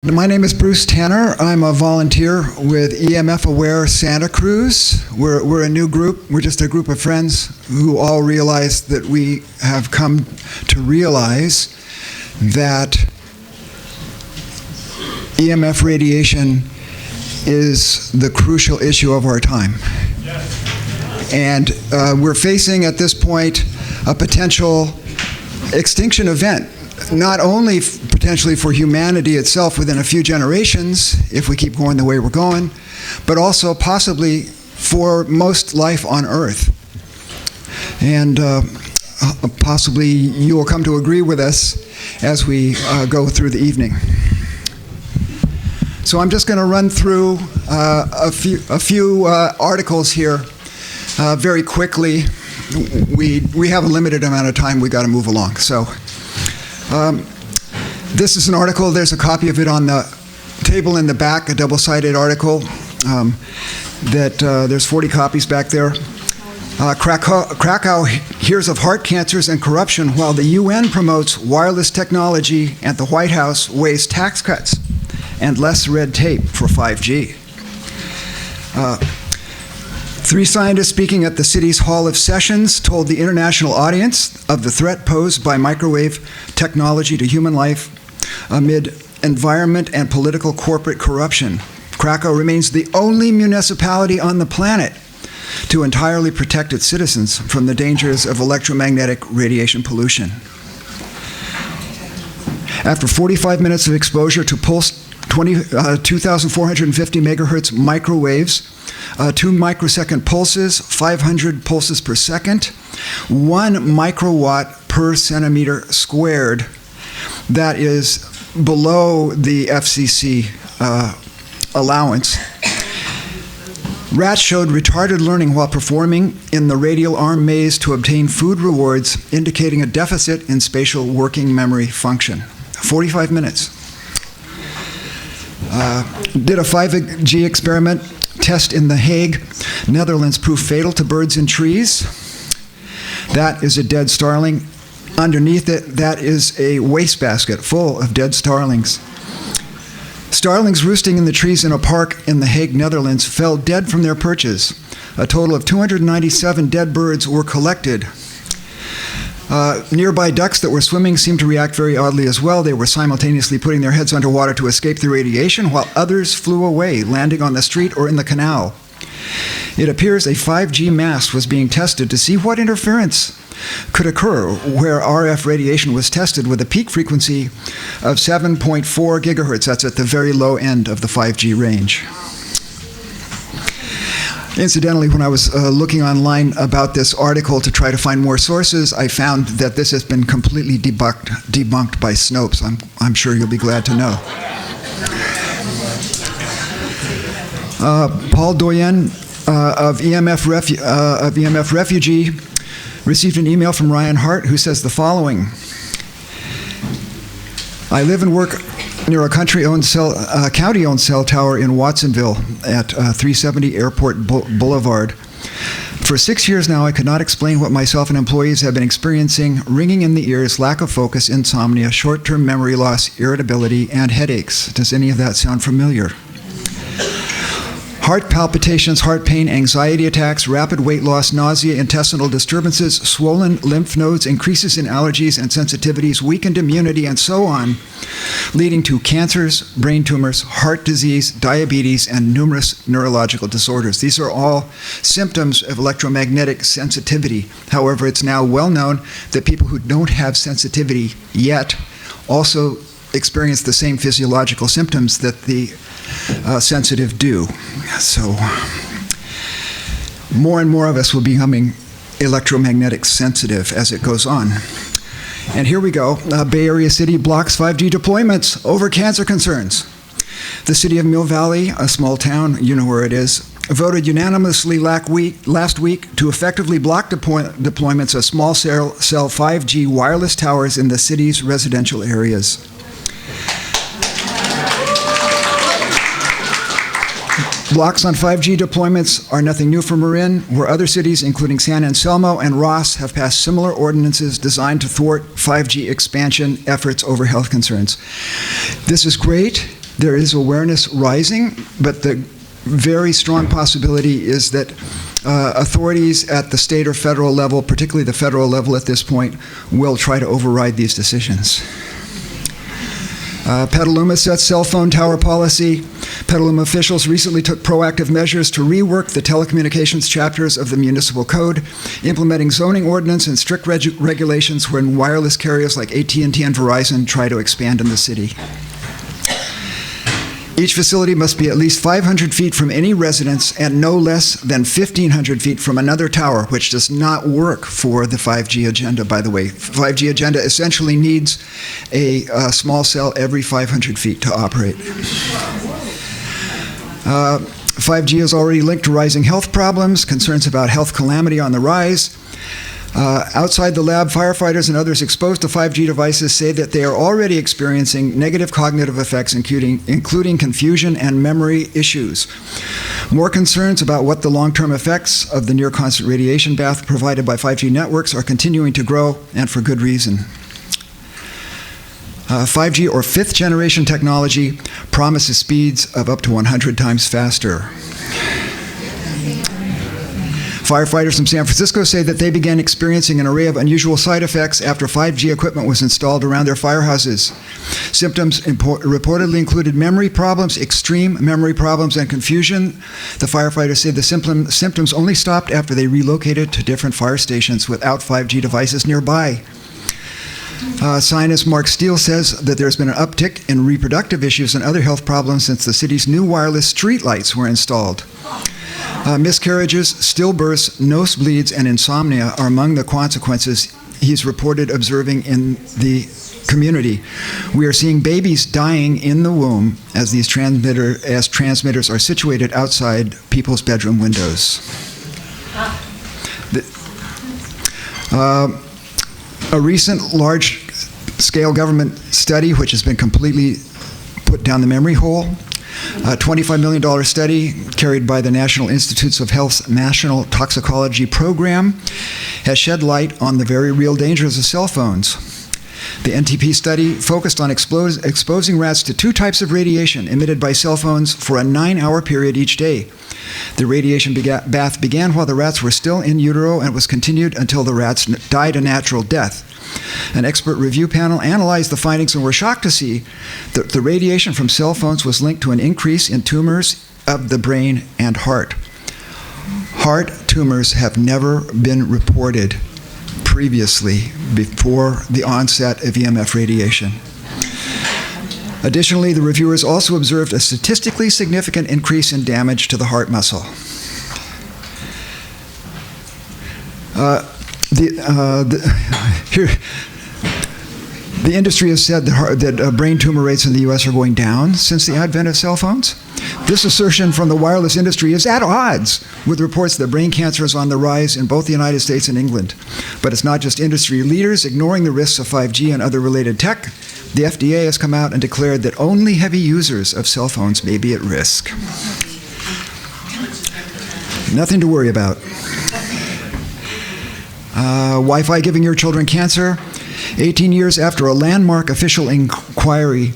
My name is Bruce Tanner. I'm a volunteer with EMF Aware Santa Cruz. We're a new group. We're just a group of friends who all realize that we have come to realize that EMF radiation is the crucial issue of our time. And we're facing at this point a potential extinction event, not only potentially for humanity itself within a few generations, if we keep going the way we're going, but also possibly for most life on Earth. And possibly you will come to agree with us as we go through the evening. So I'm just going to run through a few articles here very quickly. We have a limited amount of time. We got to move along. So. This is an article. There's a copy of it on the table in the back, a double-sided article. There's 40 copies back there. Krakow hears of heart cancers and corruption while the UN promotes wireless technology and the White House weighs tax cuts and less red tape for 5G. Three scientists speaking at the city's Hall of Sessions told the international audience of the threat posed by microwave technology to human life amid environment and political corporate corruption. Krakow remains the only municipality on the planet to entirely protect its citizens from the dangers of electromagnetic radiation pollution. After 45 minutes of exposure to pulse 2,450 megahertz microwaves, 2 microsecond pulses, 500 pulses per second, 1 microwatt per centimeter squared. That is below the FCC allowance. Rats showed retarded learning while performing in the radial arm maze to obtain food rewards, indicating a deficit in spatial working memory function. 45 minutes. Did a 5G experiment test in The Hague, Netherlands, proved fatal to birds in trees. That is a dead starling. Underneath it, that is a wastebasket full of dead starlings. Starlings roosting in the trees in a park in The Hague, Netherlands, fell dead from their perches. A total of 297 dead birds were collected. Nearby ducks that were swimming seemed to react very oddly as well. They were simultaneously putting their heads underwater to escape the radiation, while others flew away, landing on the street or in the canal. It appears a 5G mast was being tested to see what interference could occur where RF radiation was tested with a peak frequency of 7.4 gigahertz. That's at the very low end of the 5G range. Incidentally, when I was looking online about this article to try to find more sources, I found that this has been completely debunked by Snopes. I'm sure you'll be glad to know. Paul Doyen of EMF Refugee received an email from Ryan Hart who says the following. I live and work near a county-owned cell tower in Watsonville at 370 Airport Boulevard. For 6 years now, I could not explain what myself and employees have been experiencing: ringing in the ears, lack of focus, insomnia, short-term memory loss, irritability, and headaches. Does any of that sound familiar? Heart palpitations, heart pain, anxiety attacks, rapid weight loss, nausea, intestinal disturbances, swollen lymph nodes, increases in allergies and sensitivities, weakened immunity, and so on, leading to cancers, brain tumors, heart disease, diabetes, and numerous neurological disorders. These are all symptoms of electromagnetic sensitivity. However, it's now well known that people who don't have sensitivity yet also experience the same physiological symptoms that the sensitive do. So more and more of us will be becoming electromagnetic sensitive as it goes on. And here we go. Bay Area City blocks 5G deployments over cancer concerns. The city of Mill Valley, a small town, you know where it is, voted unanimously last week to effectively block deployments of small cell 5G wireless towers in the city's residential areas. Blocks on 5G deployments are nothing new for Marin, where other cities, including San Anselmo and Ross, have passed similar ordinances designed to thwart 5G expansion efforts over health concerns. This is great. There is awareness rising, but the very strong possibility is that authorities at the state or federal level, particularly the federal level at this point, will try to override these decisions. Petaluma sets cell phone tower policy. Petaluma officials recently took proactive measures to rework the telecommunications chapters of the municipal code, implementing zoning ordinance and strict regulations when wireless carriers like AT&T and Verizon try to expand in the city. Each facility must be at least 500 feet from any residence and no less than 1,500 feet from another tower, which does not work for the 5G agenda, by the way. 5G agenda essentially needs a small cell every 500 feet to operate. 5G is already linked to rising health problems, concerns about health calamity on the rise. Outside the lab, firefighters and others exposed to 5G devices say that they are already experiencing negative cognitive effects, including confusion and memory issues. More concerns about what the long-term effects of the near-constant radiation bath provided by 5G networks are continuing to grow, and for good reason. 5G or fifth-generation technology promises speeds of up to 100 times faster. Firefighters from San Francisco say that they began experiencing an array of unusual side effects after 5G equipment was installed around their firehouses. Symptoms reportedly included memory problems, extreme memory problems, and confusion. The firefighters say the symptoms only stopped after they relocated to different fire stations without 5G devices nearby. Scientist Mark Steele says that there's been an uptick in reproductive issues and other health problems since the city's new wireless streetlights were installed. Miscarriages, stillbirths, nosebleeds, and insomnia are among the consequences he's reported observing in the community. We are seeing babies dying in the womb as these transmitters are situated outside people's bedroom windows. A recent large-scale government study, which has been completely put down the memory hole, a $25 million study carried by the National Institutes of Health's National Toxicology Program has shed light on the very real dangers of cell phones. The NTP study focused on exposing rats to two types of radiation emitted by cell phones for a 9-hour period each day. The radiation bath began while the rats were still in utero and was continued until the rats died a natural death. An expert review panel analyzed the findings and were shocked to see that the radiation from cell phones was linked to an increase in tumors of the brain and heart. Heart tumors have never been reported previously before the onset of EMF radiation. Additionally, the reviewers also observed a statistically significant increase in damage to the heart muscle. The industry has said that brain tumor rates in the U.S. are going down since the advent of cell phones. This assertion from the wireless industry is at odds with reports that brain cancer is on the rise in both the United States and England. But it's not just industry leaders ignoring the risks of 5G and other related tech. The FDA has come out and declared that only heavy users of cell phones may be at risk. Nothing to worry about. Wi-Fi giving your children cancer. 18 years after a landmark official inquiry,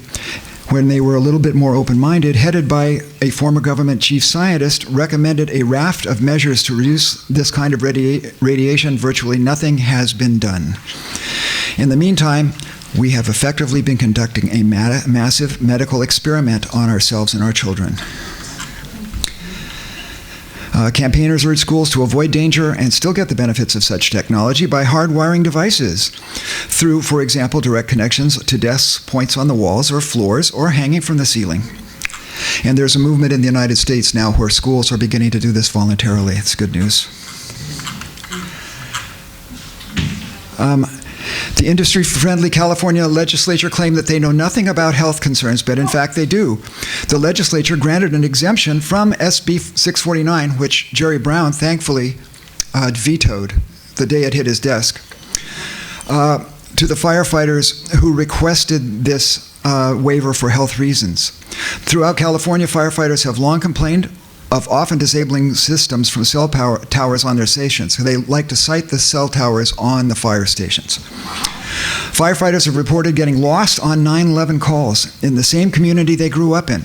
when they were a little bit more open-minded, headed by a former government chief scientist, recommended a raft of measures to reduce this kind of radiation, virtually nothing has been done. In the meantime, we have effectively been conducting a massive medical experiment on ourselves and our children. Campaigners urge schools to avoid danger and still get the benefits of such technology by hardwiring devices through, for example, direct connections to desks, points on the walls or floors, or hanging from the ceiling. And there's a movement in the United States now where schools are beginning to do this voluntarily. It's good news. The industry-friendly California legislature claimed that they know nothing about health concerns, but in fact they do. The legislature granted an exemption from SB 649, which Jerry Brown thankfully vetoed the day it hit his desk, to the firefighters who requested this waiver for health reasons. Throughout California, firefighters have long complained of often disabling systems from cell towers on their stations. They like to site the cell towers on the fire stations. Firefighters have reported getting lost on 911 calls in the same community they grew up in.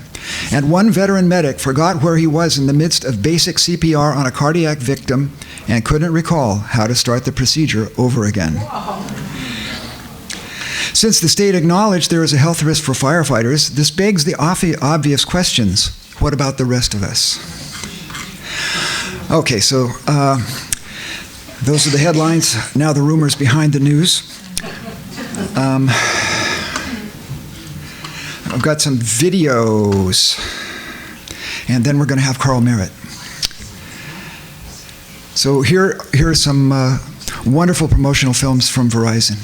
And one veteran medic forgot where he was in the midst of basic CPR on a cardiac victim and couldn't recall how to start the procedure over again. Wow. Since the state acknowledged there is a health risk for firefighters, this begs the obvious questions. What about the rest of us? Okay, so those are the headlines. Now the rumors behind the news. I've got some videos, and then we're going to have Karl Maret. So here are some wonderful promotional films from Verizon.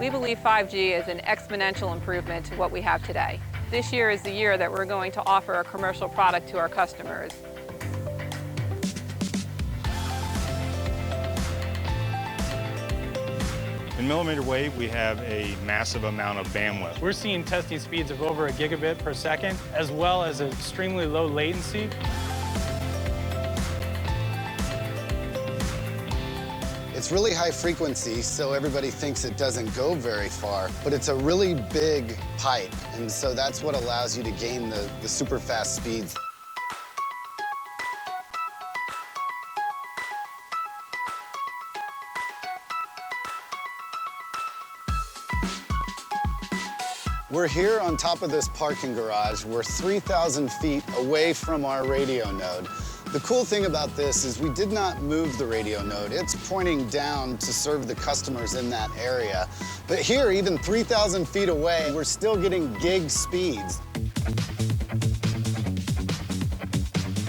We believe 5G is an exponential improvement to what we have today. This year is the year that we're going to offer a commercial product to our customers. In millimeter wave, we have a massive amount of bandwidth. We're seeing testing speeds of over a gigabit per second, as well as extremely low latency. It's really high frequency, so everybody thinks it doesn't go very far, but it's a really big pipe, and so that's what allows you to gain the super fast speeds. We're here on top of this parking garage. We're 3,000 feet away from our radio node. The cool thing about this is we did not move the radio node. It's pointing down to serve the customers in that area. But here, even 3,000 feet away, we're still getting gig speeds.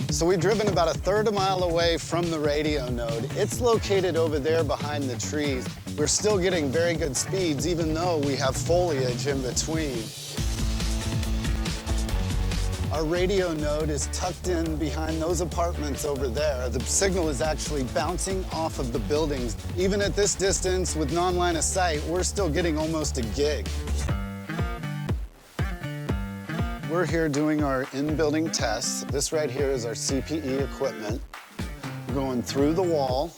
So we've driven about a third of a mile away from the radio node. It's located over there behind the trees. We're still getting very good speeds, even though we have foliage in between. Our radio node is tucked in behind those apartments over there. The signal is actually bouncing off of the buildings. Even at this distance, with non-line of sight, we're still getting almost a gig. We're here doing our in-building tests. This right here is our CPE equipment. We're going through the wall,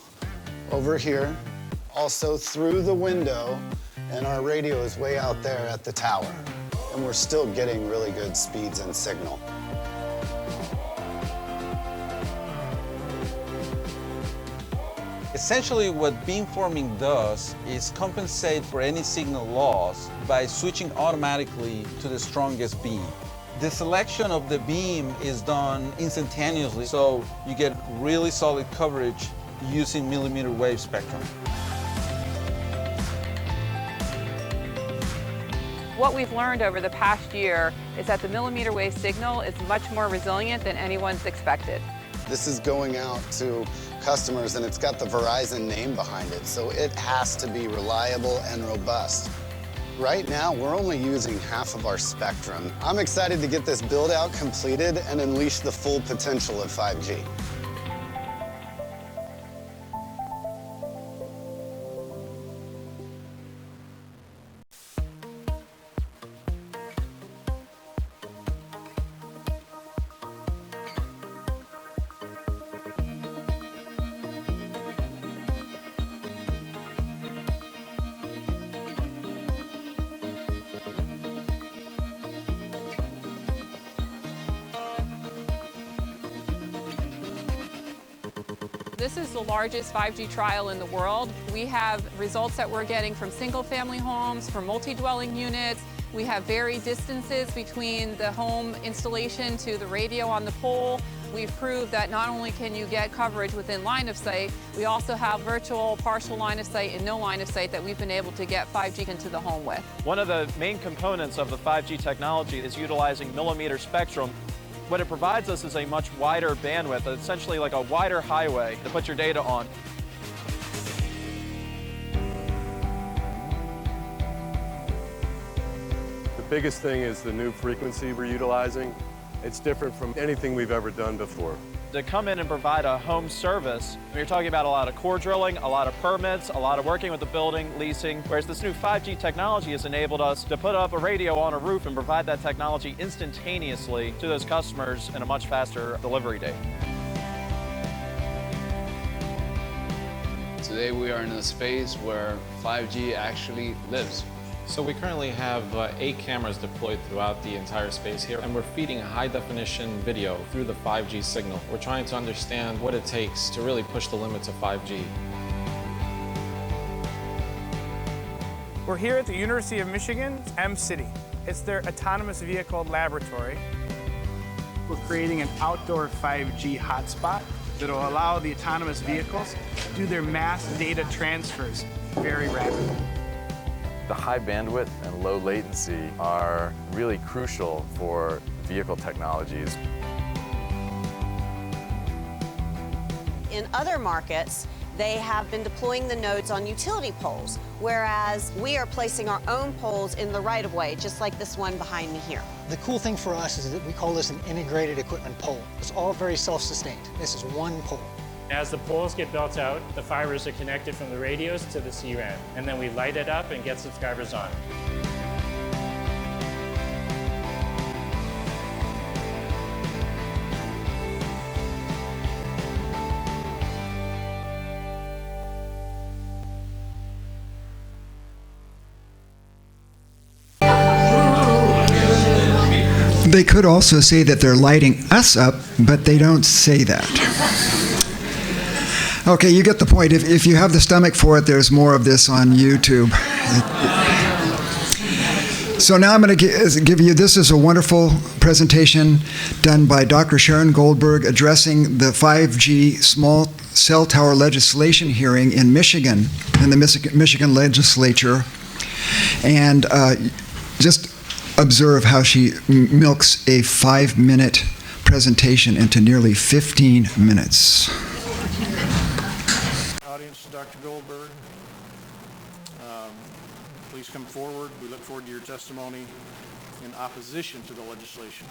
over here, also through the window, and our radio is way out there at the tower. And we're still getting really good speeds and signal. Essentially, what beamforming does is compensate for any signal loss by switching automatically to the strongest beam. The selection of the beam is done instantaneously, so you get really solid coverage using millimeter wave spectrum. What we've learned over the past year is that the millimeter wave signal is much more resilient than anyone's expected. This is going out to customers, and it's got the Verizon name behind it, so it has to be reliable and robust. Right now, we're only using half of our spectrum. I'm excited to get this build-out completed and unleash the full potential of 5G. This is the largest 5G trial in the world. We have results that we're getting from single-family homes, from multi-dwelling units. We have varied distances between the home installation to the radio on the pole. We've proved that not only can you get coverage within line of sight, we also have virtual partial line of sight and no line of sight that we've been able to get 5G into the home with. One of the main components of the 5G technology is utilizing millimeter spectrum. What it provides us is a much wider bandwidth, essentially like a wider highway to put your data on. The biggest thing is the new frequency we're utilizing. It's different from anything we've ever done before. To come in and provide a home service, you're talking about a lot of core drilling, a lot of permits, a lot of working with the building, leasing, whereas this new 5G technology has enabled us to put up a radio on a roof and provide that technology instantaneously to those customers in a much faster delivery date. Today we are in a space where 5G actually lives. So we currently have 8 cameras deployed throughout the entire space here, and we're feeding high-definition video through the 5G signal. We're trying to understand what it takes to really push the limits of 5G. We're here at the University of Michigan's M-City. It's their autonomous vehicle laboratory. We're creating an outdoor 5G hotspot that will allow the autonomous vehicles to do their mass data transfers very rapidly. The high bandwidth and low latency are really crucial for vehicle technologies. In other markets, they have been deploying the nodes on utility poles, whereas we are placing our own poles in the right-of-way, just like this one behind me here. The cool thing for us is that we call this an integrated equipment pole. It's all very self-sustained. This is one pole. As the poles get built out, the fibers are connected from the radios to the CRAN, and then we light it up and get subscribers on. They could also say that they're lighting us up, but they don't say that. Okay, you get the point. If you have the stomach for it, there's more of this on YouTube. So now I'm going to give you, this is a wonderful presentation done by Dr. Sharon Goldberg addressing the 5G small cell tower legislation hearing in Michigan, in the Michigan legislature. And just observe how she milks a 5-minute presentation into nearly 15 minutes. Audience, Dr. Goldberg, please come forward. We look forward to your testimony in opposition to the legislation.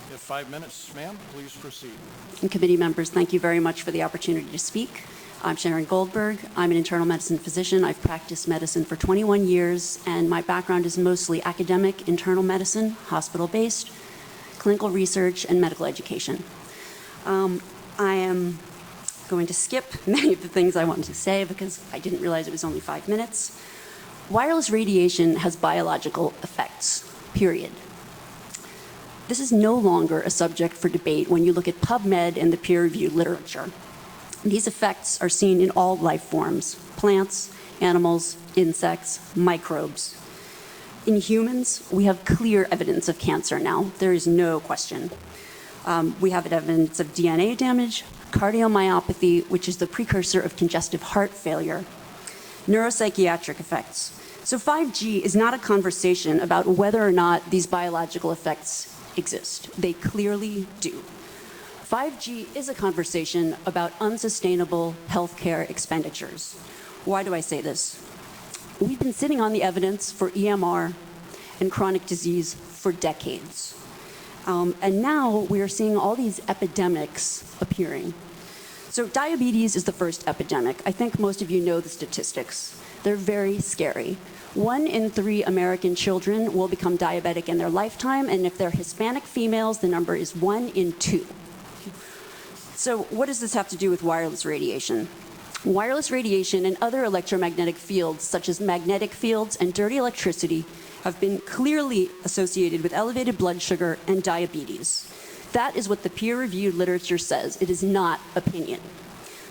You have 5 minutes, ma'am. Please proceed. And committee members, thank you very much for the opportunity to speak. I'm Sharon Goldberg. I'm an internal medicine physician. I've practiced medicine for 21 years, and my background is mostly academic, internal medicine, hospital-based, clinical research, and medical education. I am going to skip many of the things I wanted to say because I didn't realize it was only 5 minutes. Wireless radiation has biological effects, period. This is no longer a subject for debate when you look at PubMed and the peer-reviewed literature. These effects are seen in all life forms: plants, animals, insects, microbes. In humans, we have clear evidence of cancer now. There is no question. We have evidence of DNA damage, cardiomyopathy, which is the precursor of congestive heart failure, neuropsychiatric effects. So 5G is not a conversation about whether or not these biological effects exist. They clearly do. 5G is a conversation about unsustainable healthcare expenditures. Why do I say this? We've been sitting on the evidence for EMR and chronic disease for decades. And now we are seeing all these epidemics appearing. So diabetes is the first epidemic. I think most of you know the statistics. They're very scary. 1 in 3 American children will become diabetic in their lifetime, and if they're Hispanic females, the number is 1 in 2. So what does this have to do with wireless radiation? Wireless radiation and other electromagnetic fields, such as magnetic fields and dirty electricity, have been clearly associated with elevated blood sugar and diabetes. That is what the peer-reviewed literature says. It is not opinion.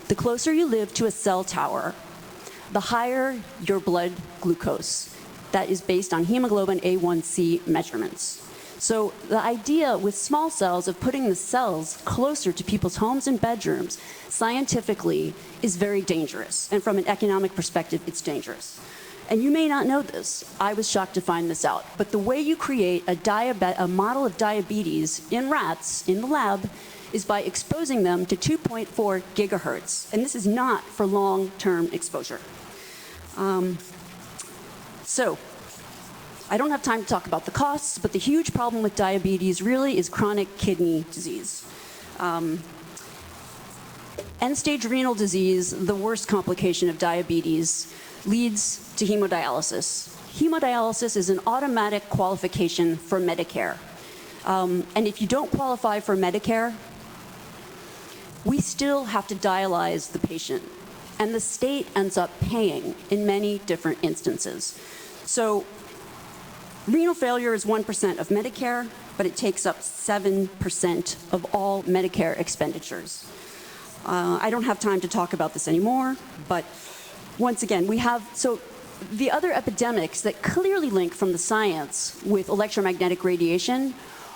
The closer you live to a cell tower, the higher your blood glucose. That is based on hemoglobin A1C measurements. So the idea with small cells of putting the cells closer to people's homes and bedrooms scientifically is very dangerous. And from an economic perspective, it's dangerous. And you may not know this. I was shocked to find this out. But the way you create a model of diabetes in rats in the lab is by exposing them to 2.4 gigahertz. And this is not for long-term exposure. So I don't have time to talk about the costs, but the huge problem with diabetes really is chronic kidney disease. End-stage renal disease, the worst complication of diabetes, leads to hemodialysis. Hemodialysis is an automatic qualification for Medicare. And if you don't qualify for Medicare, we still have to dialyze the patient. and the state ends up paying in many different instances. So renal failure is 1% of Medicare, but it takes up 7% of all Medicare expenditures. I don't have time to talk about this anymore, but once again, so the other epidemics that clearly link from the science with electromagnetic radiation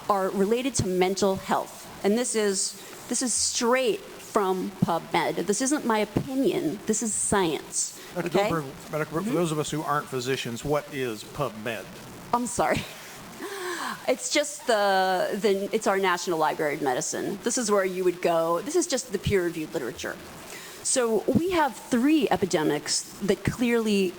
are related to mental health. And this is straight from PubMed. This isn't my opinion, this is science. Dr. Okay? Goldberg, for those of us who aren't physicians, what is PubMed? I'm sorry. It's just it's our National Library of Medicine. This is where you would go. This is just the peer-reviewed literature. So we have 3 epidemics that clearly,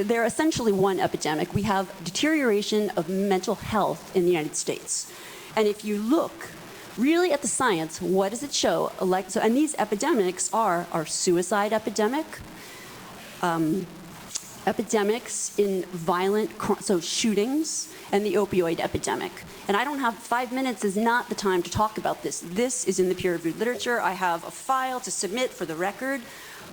they're essentially one epidemic. We have deterioration of mental health in the United States. And if you look really at the science, what does it show? And these epidemics are our suicide epidemic, epidemics in violent, shootings, and the opioid epidemic. And I don't have 5 minutes is not the time to talk about this. This is in the peer-reviewed literature. I have a file to submit for the record,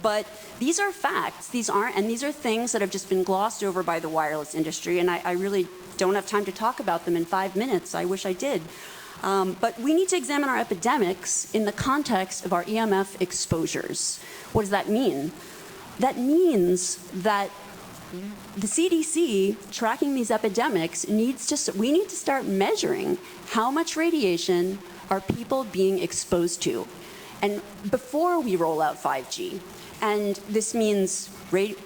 but these are facts. These are things that have just been glossed over by the wireless industry, and I really don't have time to talk about them in 5 minutes. I wish I did. But we need to examine our epidemics in the context of our EMF exposures. What does that mean? That means that the CDC, tracking these epidemics, we need to start measuring how much radiation are people being exposed to. And before we roll out 5G, and this means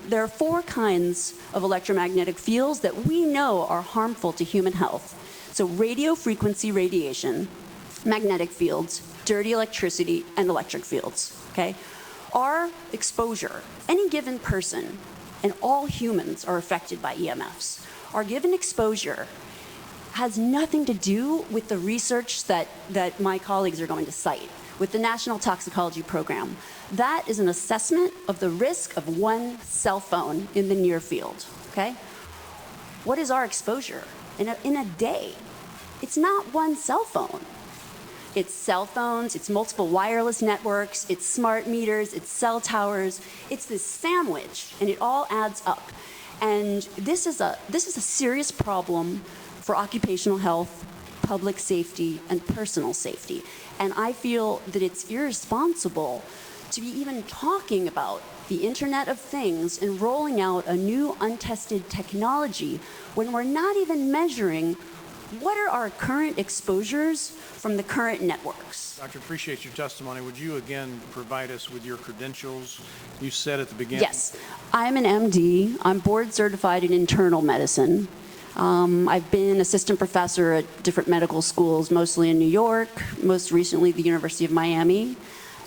there are 4 kinds of electromagnetic fields that we know are harmful to human health. So radio frequency radiation, magnetic fields, dirty electricity, and electric fields, okay? Our exposure, any given person, and all humans are affected by EMFs. Our given exposure has nothing to do with the research that my colleagues are going to cite, with the National Toxicology Program. That is an assessment of the risk of 1 cell phone in the near field, okay? What is our exposure in a day? It's not 1 cell phone. It's cell phones, it's multiple wireless networks, it's smart meters, it's cell towers. It's this sandwich, and it all adds up. And this is a serious problem for occupational health, public safety, and personal safety. And I feel that it's irresponsible to be even talking about the Internet of Things and rolling out a new untested technology when we're not even measuring what are our current exposures from the current networks. Doctor, appreciate your testimony. Would you again provide us with your credentials? You said at the beginning. Yes, I'm an MD. I'm board certified in internal medicine. I've been assistant professor at different medical schools, mostly in New York, most recently the University of Miami.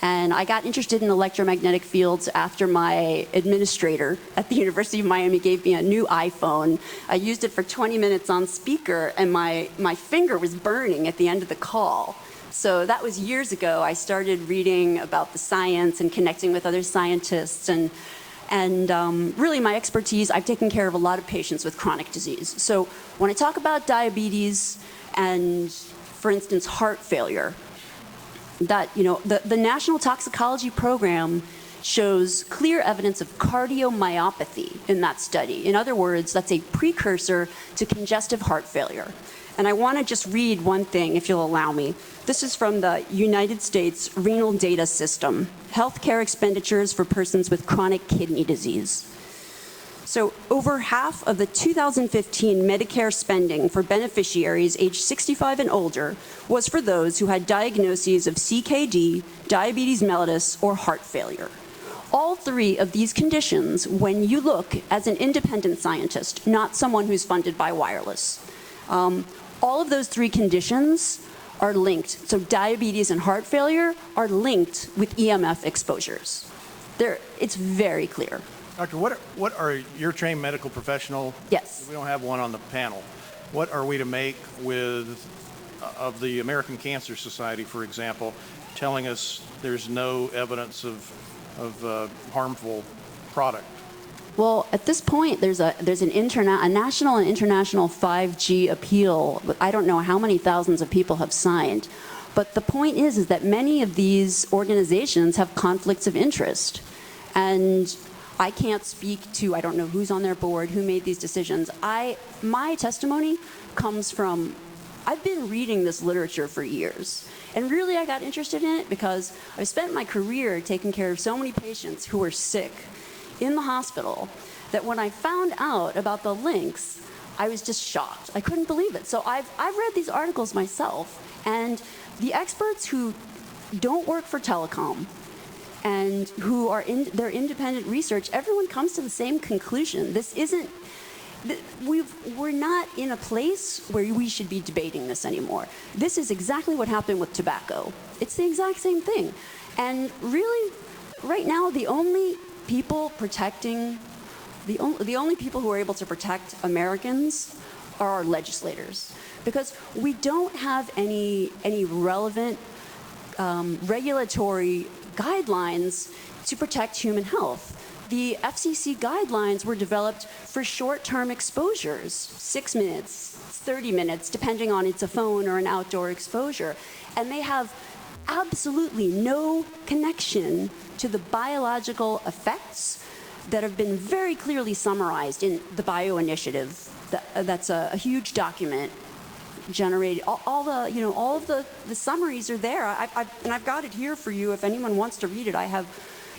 And I got interested in electromagnetic fields after my administrator at the University of Miami gave me a new iPhone. I used it for 20 minutes on speaker, and my finger was burning at the end of the call. So that was years ago. I started reading about the science and connecting with other scientists. And really my expertise, I've taken care of a lot of patients with chronic disease. So when I talk about diabetes and, for instance, heart failure, that, the National Toxicology Program shows clear evidence of cardiomyopathy in that study. In other words, that's a precursor to congestive heart failure. And I want to just read one thing, if you'll allow me. This is from the United States Renal Data System, Healthcare Expenditures for Persons with Chronic Kidney Disease. So over half of the 2015 Medicare spending for beneficiaries aged 65 and older was for those who had diagnoses of CKD, diabetes mellitus, or heart failure. All 3 of these conditions, when you look as an independent scientist, not someone who's funded by wireless, all of those 3 conditions are linked. So diabetes and heart failure are linked with EMF exposures. It's very clear. Doctor, what are you're a trained medical professional? Yes. We don't have one on the panel. What are we to make of the American Cancer Society, for example, telling us there's no evidence of harmful product? Well, at this point, there's a national and international 5G appeal. I don't know how many thousands of people have signed. But the point is that many of these organizations have conflicts of interest. And I can't speak to, I don't know who's on their board, who made these decisions. My testimony comes from, I've been reading this literature for years. And really I got interested in it because I've spent my career taking care of so many patients who were sick in the hospital that when I found out about the links, I was just shocked. I couldn't believe it. So I've read these articles myself, and the experts who don't work for telecom and who are in their independent research, everyone comes to the same conclusion. This isn't, we're not in a place where we should be debating this anymore. This is exactly what happened with tobacco. It's the exact same thing. And really, right now, the only people protecting, the only people who are able to protect Americans are our legislators. Because we don't have any relevant regulatory guidelines to protect human health. The FCC guidelines were developed for short-term exposures, 6 minutes, 30 minutes, depending on it's a phone or an outdoor exposure. And they have absolutely no connection to the biological effects that have been very clearly summarized in the Bio Initiative. That's a huge document generated. All of the summaries are there. And I've got it here for you if anyone wants to read it. I have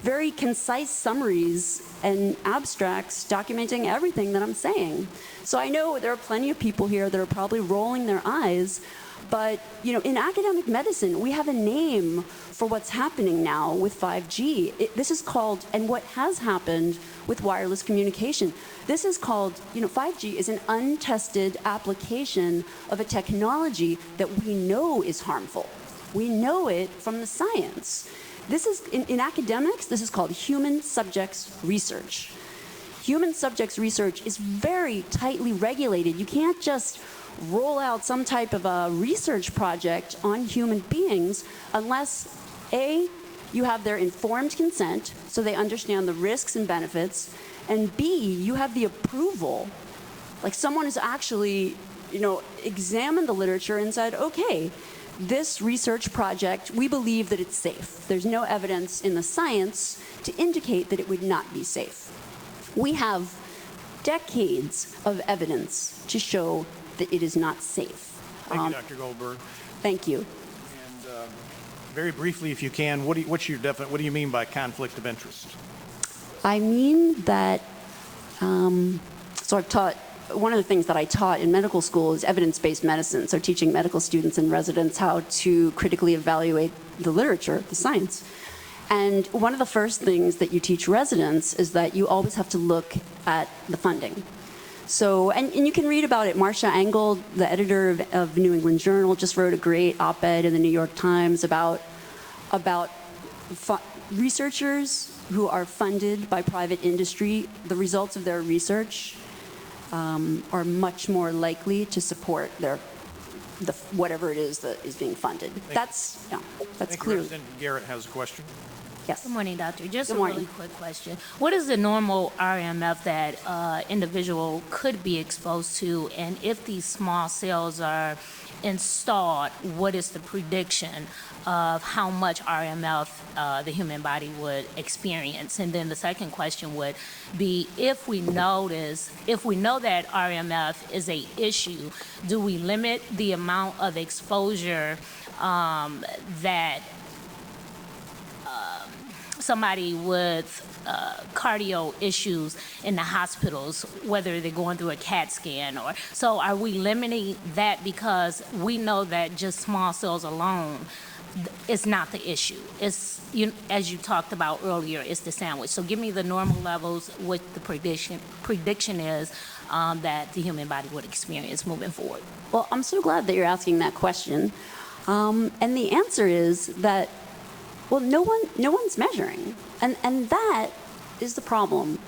very concise summaries and abstracts documenting everything that I'm saying. So I know there are plenty of people here that are probably rolling their eyes, but in academic medicine, we have a name for what's happening now with 5G. This is called, and what has happened with wireless communication, this is called, 5G is an untested application of a technology that we know is harmful. We know it from the science. This is, in academics, this is called human subjects research. Human subjects research is very tightly regulated. You can't just roll out some type of a research project on human beings unless, A, you have their informed consent, so they understand the risks and benefits, and B, you have the approval. Like someone has actually, examined the literature and said, okay, this research project, we believe that it's safe. There's no evidence in the science to indicate that it would not be safe. We have decades of evidence to show that it is not safe. Thank you, Dr. Goldberg. Thank you. And very briefly, if you can, what do you mean by conflict of interest? I mean that, so I've taught, one of the things that I taught in medical school is evidence-based medicine, so teaching medical students and residents how to critically evaluate the literature, the science. And one of the first things that you teach residents is that you always have to look at the funding. So, and you can read about it. Marcia Engel, the editor of New England Journal, just wrote a great op-ed in the New York Times about researchers who are funded by private industry. The results of their research are much more likely to support whatever it is that is being funded. That's clear. Representative Garrett has a question. Yes. Good morning, doctor. Just a really quick question. What is the normal RMF that individual could be exposed to, and if these small cells are installed, what is the prediction of how much RMF the human body would experience? And then the second question would be, if we know that RMF is a issue, do we limit the amount of exposure that somebody with cardio issues in the hospitals, whether they're going through a CAT scan or so, are we limiting that because we know that just small cells alone is not the issue? It's, as you talked about earlier, it's the sandwich. So give me the normal levels, what the prediction is that the human body would experience moving forward. Well, I'm so glad that you're asking that question. And the answer is that, well, no one's measuring. And that is the problem.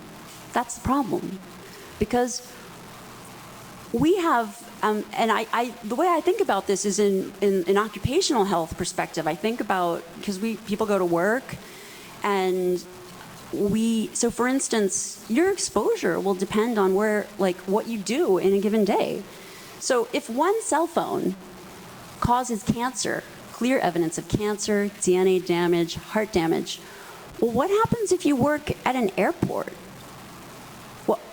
That's the problem. Because we have, and the way I think about this is in an occupational health perspective. I think about, because people go to work, and so for instance, your exposure will depend on what you do in a given day. So if one cell phone causes cancer, clear evidence of cancer, DNA damage, heart damage, Well, what happens if you work at an airport?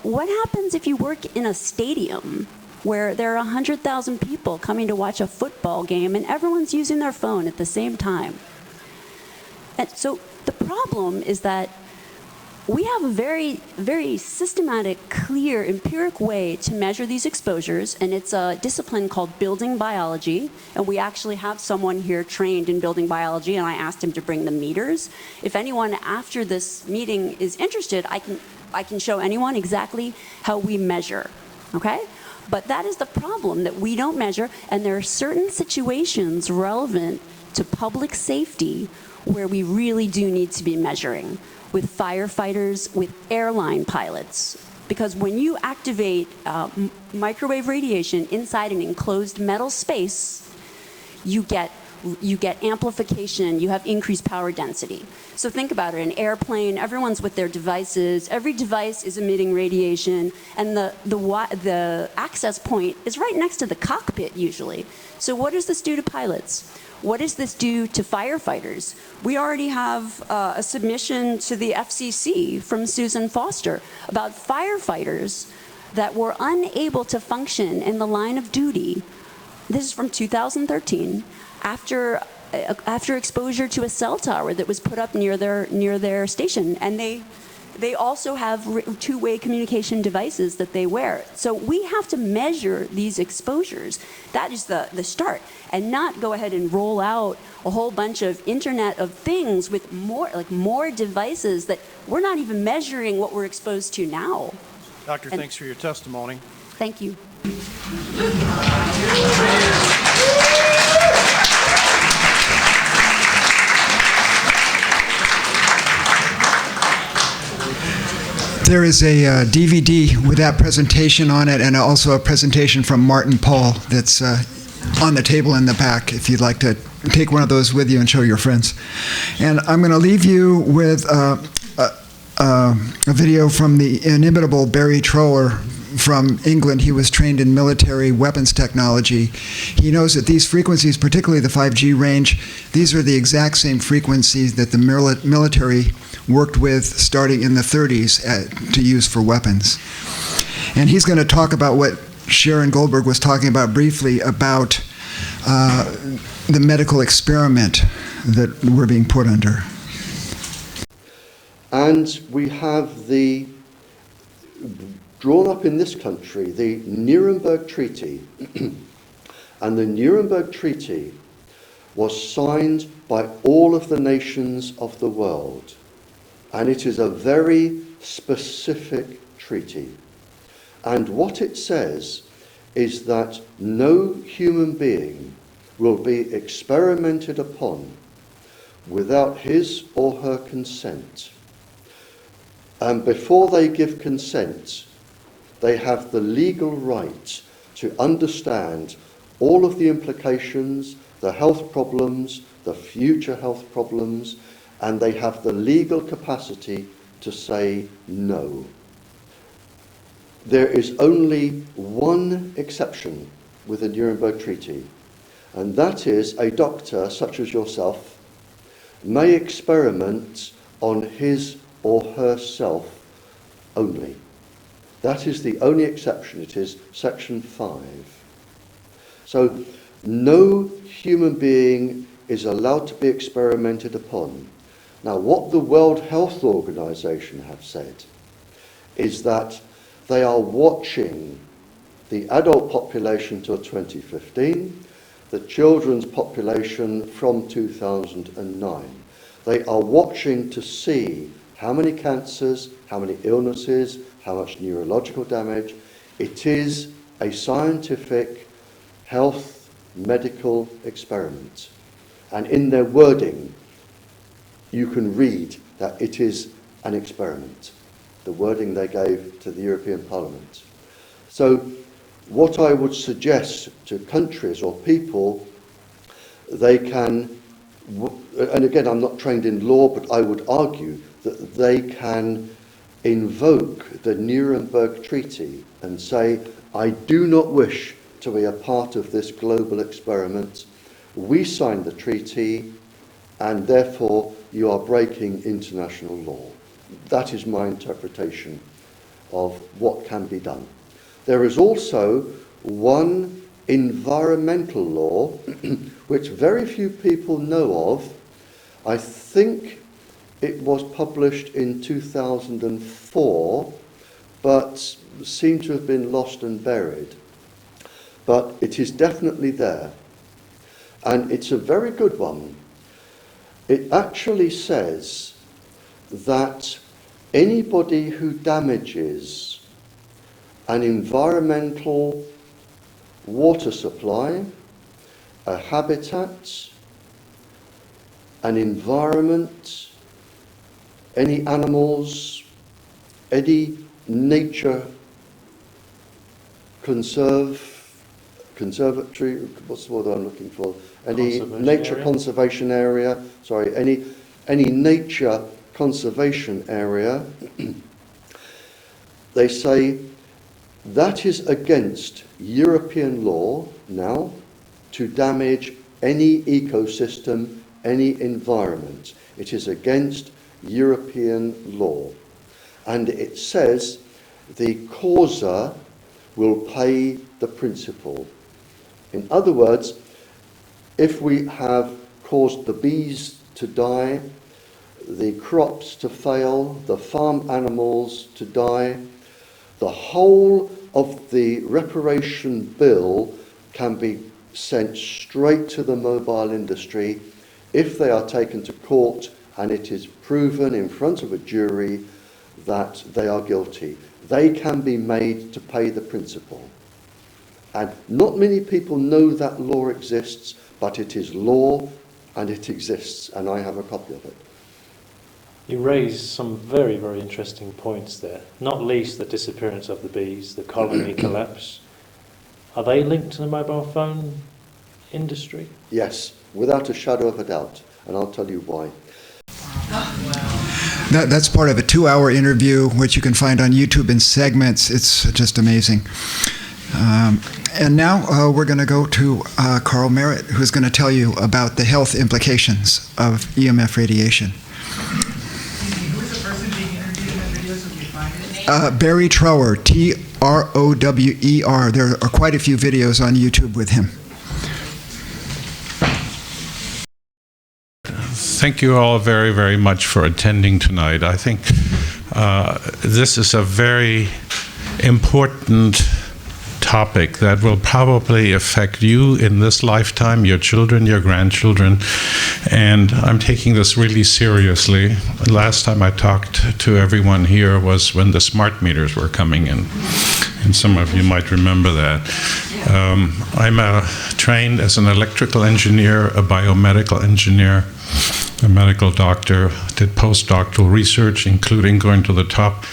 What happens if you work in a stadium where there are 100,000 people coming to watch a football game and everyone's using their phone at the same time? And so the problem is that we have a very, very systematic, clear, empiric way to measure these exposures, and it's a discipline called building biology, and we actually have someone here trained in building biology, and I asked him to bring the meters. If anyone after this meeting is interested, I can show anyone exactly how we measure, okay? But that is the problem, that we don't measure, and there are certain situations relevant to public safety where we really do need to be measuring, with firefighters, with airline pilots. Because when you activate microwave radiation inside an enclosed metal space, you get amplification, you have increased power density. So think about it, an airplane, everyone's with their devices, every device is emitting radiation, and the access point is right next to the cockpit usually. So what does this do to pilots? What does this do to firefighters? We already have a submission to the FCC from Susan Foster about firefighters that were unable to function in the line of duty. This is from 2013, after exposure to a cell tower that was put up near their station, and they also have two-way communication devices that they wear. So we have to measure these exposures. That is the start, and not go ahead and roll out a whole bunch of Internet of Things with more devices that we're not even measuring what we're exposed to now. Doctor, thanks for your testimony. Thank you. There is a DVD with that presentation on it, and also a presentation from Martin Paul that's on the table in the back if you'd like to take one of those with you and show your friends. And I'm going to leave you with a video from the inimitable Barry Trower from England. He was trained in military weapons technology. He knows that these frequencies, particularly the 5G range, these are the exact same frequencies that the military worked with starting in the 30s to use for weapons. And he's going to talk about what Sharon Goldberg was talking about briefly about the medical experiment that we're being put under. And we have drawn up in this country the Nuremberg Treaty. And the Nuremberg Treaty was signed by all of the nations of the world. And it is a very specific treaty. And what it says is that no human being will be experimented upon without his or her consent. And before they give consent, they have the legal right to understand all of the implications, the health problems, the future health problems, and they have the legal capacity to say no. There is only one exception with the Nuremberg Treaty, and that is a doctor such as yourself may experiment on his or herself only. That is the only exception. It is Section 5. So no human being is allowed to be experimented upon. Now, what the World Health Organization have said is that they are watching the adult population till 2015, the children's population from 2009. They are watching to see how many cancers, how many illnesses, how much neurological damage. It is a scientific health medical experiment. And in their wording, you can read that it is an experiment, the wording they gave to the European Parliament. So what I would suggest to countries or people, they can, and again, I'm not trained in law, but I would argue that they can invoke the Nuremberg Treaty and say, I do not wish to be a part of this global experiment. We signed the treaty, and therefore you are breaking international law. That is my interpretation of what can be done. There is also one environmental law which very few people know of. I think it was published in 2004, but seemed to have been lost and buried. But it is definitely there. And it's a very good one. It actually says that anybody who damages an environmental water supply, a habitat, an environment, any animals, any nature conservatory, what's the word I'm looking for? Any nature conservation area, sorry, any nature conservation area, they say that is against European law now to damage any ecosystem, any environment. It is against European law. And it says the causer will pay the principal. In other words, if we have caused the bees to die, the crops to fail, the farm animals to die, the whole of the reparation bill can be sent straight to the mobile industry if they are taken to court and it is proven in front of a jury that they are guilty. They can be made to pay the principal. And not many people know that law exists, but it is law and it exists, and I have a copy of it. You raised some very, very interesting points there, not least the disappearance of the bees, the colony collapse. Are they linked to the mobile phone industry? Yes, without a shadow of a doubt, and I'll tell you why. That's part of a 2-hour interview, which you can find on YouTube in segments. It's just amazing. And now we're going to go to Karl Maret, who's going to tell you about the health implications of EMF radiation. Who's the person being interviewed in that video so we find it? Barry Trower, Trower. There are quite a few videos on YouTube with him. Thank you all very, very much for attending tonight. I think this is a very important topic that will probably affect you in this lifetime, your children, your grandchildren, and I'm taking this really seriously. Last time I talked to everyone here was when the smart meters were coming in, and some of you might remember that. I'm trained as an electrical engineer, a biomedical engineer, a medical doctor, did postdoctoral research, including going to the top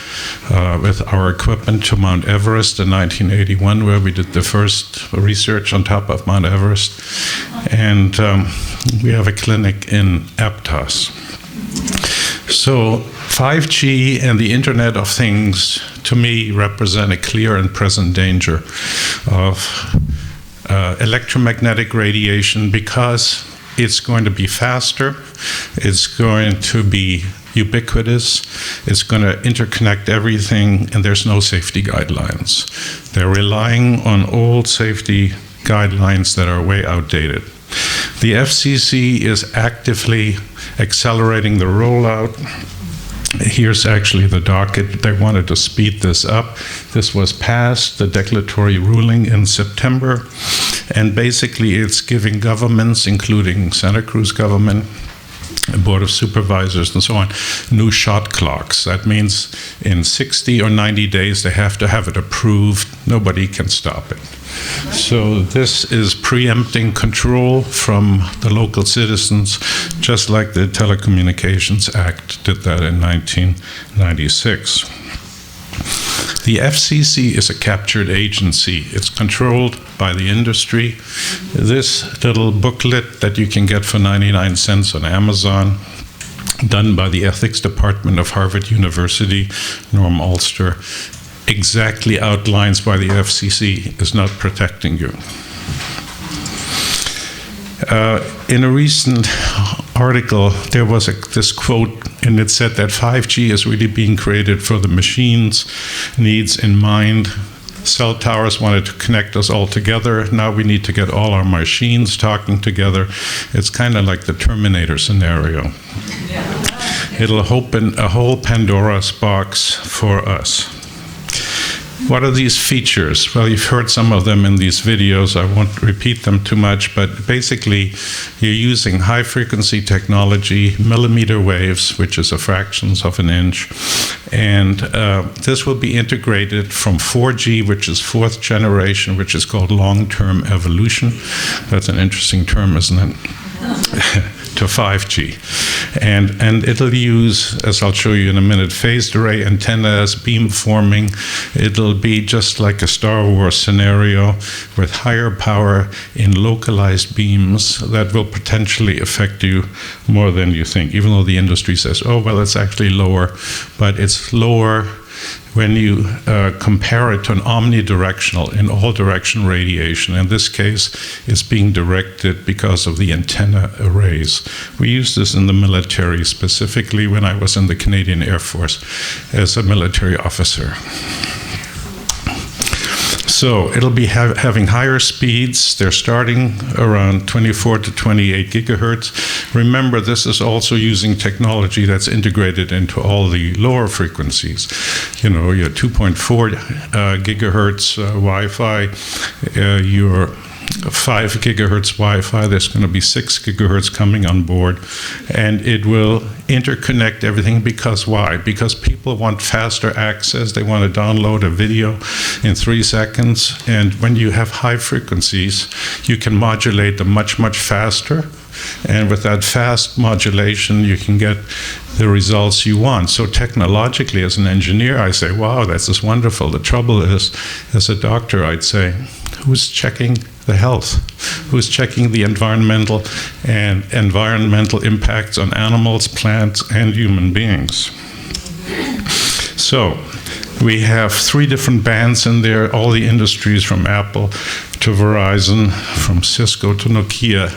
with our equipment to Mount Everest in 1981, where we did the first research on top of Mount Everest. And we have a clinic in Aptos. So 5G and the Internet of Things, to me, represent a clear and present danger of electromagnetic radiation because it's going to be faster, it's going to be ubiquitous, it's going to interconnect everything, and there's no safety guidelines. They're relying on old safety guidelines that are way outdated. The FCC is actively accelerating the rollout. Here's actually the docket. They wanted to speed this up. This was passed, the declaratory ruling, in September. And basically it's giving governments, including Santa Cruz government, Board of Supervisors and so on, new shot clocks. That means in 60 or 90 days they have to have it approved. Nobody can stop it. So this is preempting control from the local citizens, just like the Telecommunications Act did that in 1996. The FCC is a captured agency. It's controlled by the industry. This little booklet that you can get for 99 cents on Amazon, done by the ethics department of Harvard University, Norm Alster, exactly outlines why the FCC is not protecting you. In a recent article, there was this quote, and it said that 5G is really being created for the machine's needs in mind. Cell towers wanted to connect us all together. Now we need to get all our machines talking together. It's kind of like the Terminator scenario. It'll open a whole Pandora's box for us. What are these features? Well, you've heard some of them in these videos. I won't repeat them too much, but basically you're using high-frequency technology, millimeter waves, which is a fractions of an inch, and this will be integrated from 4G, which is fourth generation, which is called long-term evolution. That's an interesting term, isn't it? To 5G. And it'll use, as I'll show you in a minute, phased array antennas, beam forming. It'll be just like a Star Wars scenario with higher power in localized beams that will potentially affect you more than you think, even though the industry says, oh, well, it's actually lower, but it's lower when you compare it to an omnidirectional, in all direction radiation. In this case, it's being directed because of the antenna arrays. We use this in the military, specifically when I was in the Canadian Air Force as a military officer. So it'll be having higher speeds. They're starting around 24 to 28 gigahertz. Remember, this is also using technology that's integrated into all the lower frequencies. You know, your 2.4 gigahertz Wi-Fi, your 5 gigahertz Wi-Fi, there's going to be 6 gigahertz coming on board, and it will interconnect everything. Because why? Because people want faster access. They want to download a video in 3 seconds, and when you have high frequencies, you can modulate them much, much faster, and with that fast modulation, you can get the results you want. So technologically, as an engineer, I say, wow, this is wonderful. The trouble is, as a doctor, I'd say, who's checking the health? Who's checking the environmental impacts on animals, plants, and human beings? So we have 3 different bands in there, all the industries from Apple to Verizon, from Cisco to Nokia.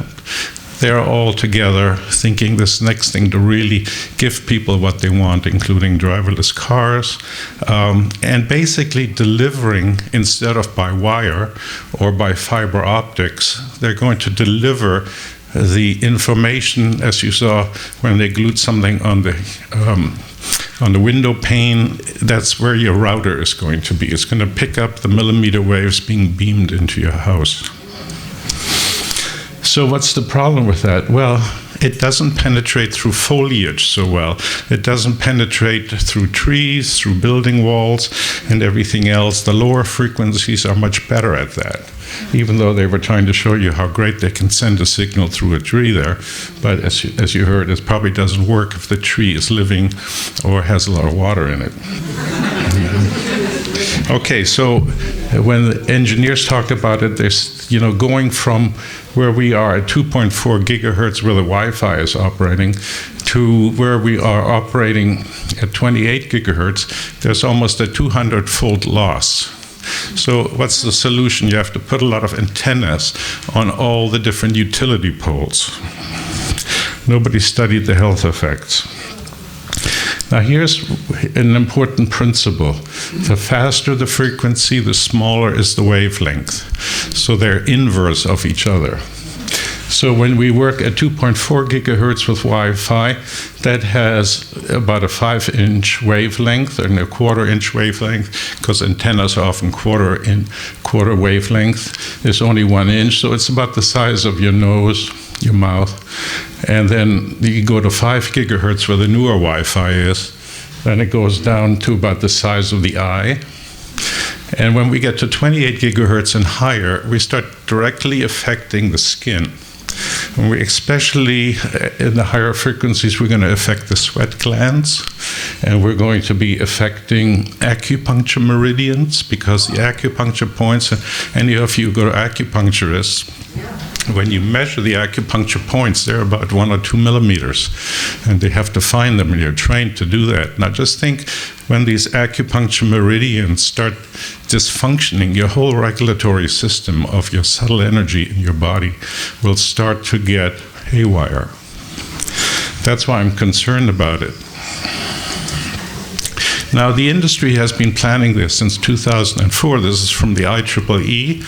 They're all together thinking this next thing to really give people what they want, including driverless cars, and basically delivering, instead of by wire or by fiber optics, they're going to deliver the information, as you saw when they glued something on the window pane. That's where your router is going to be. It's going to pick up the millimeter waves being beamed into your house. So what's the problem with that? Well, it doesn't penetrate through foliage so well. It doesn't penetrate through trees, through building walls, and everything else. The lower frequencies are much better at that, even though they were trying to show you how great they can send a signal through a tree there. But as you heard, it probably doesn't work if the tree is living or has a lot of water in it. Okay, so when the engineers talk about it, there's, you know, going from where we are at 2.4 gigahertz where the Wi-Fi is operating to where we are operating at 28 gigahertz, there's almost a 200-fold loss. So what's the solution? You have to put a lot of antennas on all the different utility poles. Nobody studied the health effects. Now here's an important principle. The faster the frequency, the smaller is the wavelength. So they're inverse of each other. So when we work at 2.4 gigahertz with Wi-Fi, that has about a 5-inch wavelength and a 1/4-inch wavelength, because antennas are often quarter wavelength. It's only 1 inch, so it's about the size of your nose, your mouth. And then you go to 5 gigahertz where the newer Wi-Fi is, then it goes down to about the size of the eye. And when we get to 28 gigahertz and higher, we start directly affecting the skin. And we, especially in the higher frequencies, we're going to affect the sweat glands, and we're going to be affecting acupuncture meridians, because the acupuncture points, any of you go to acupuncturists, when you measure the acupuncture points, they're about 1 or 2 millimeters, and they have to find them, and you're trained to do that. Now just think, when these acupuncture meridians start dysfunctioning, your whole regulatory system of your subtle energy in your body will start to get haywire. That's why I'm concerned about it. Now, the industry has been planning this since 2004. This is from the IEEE,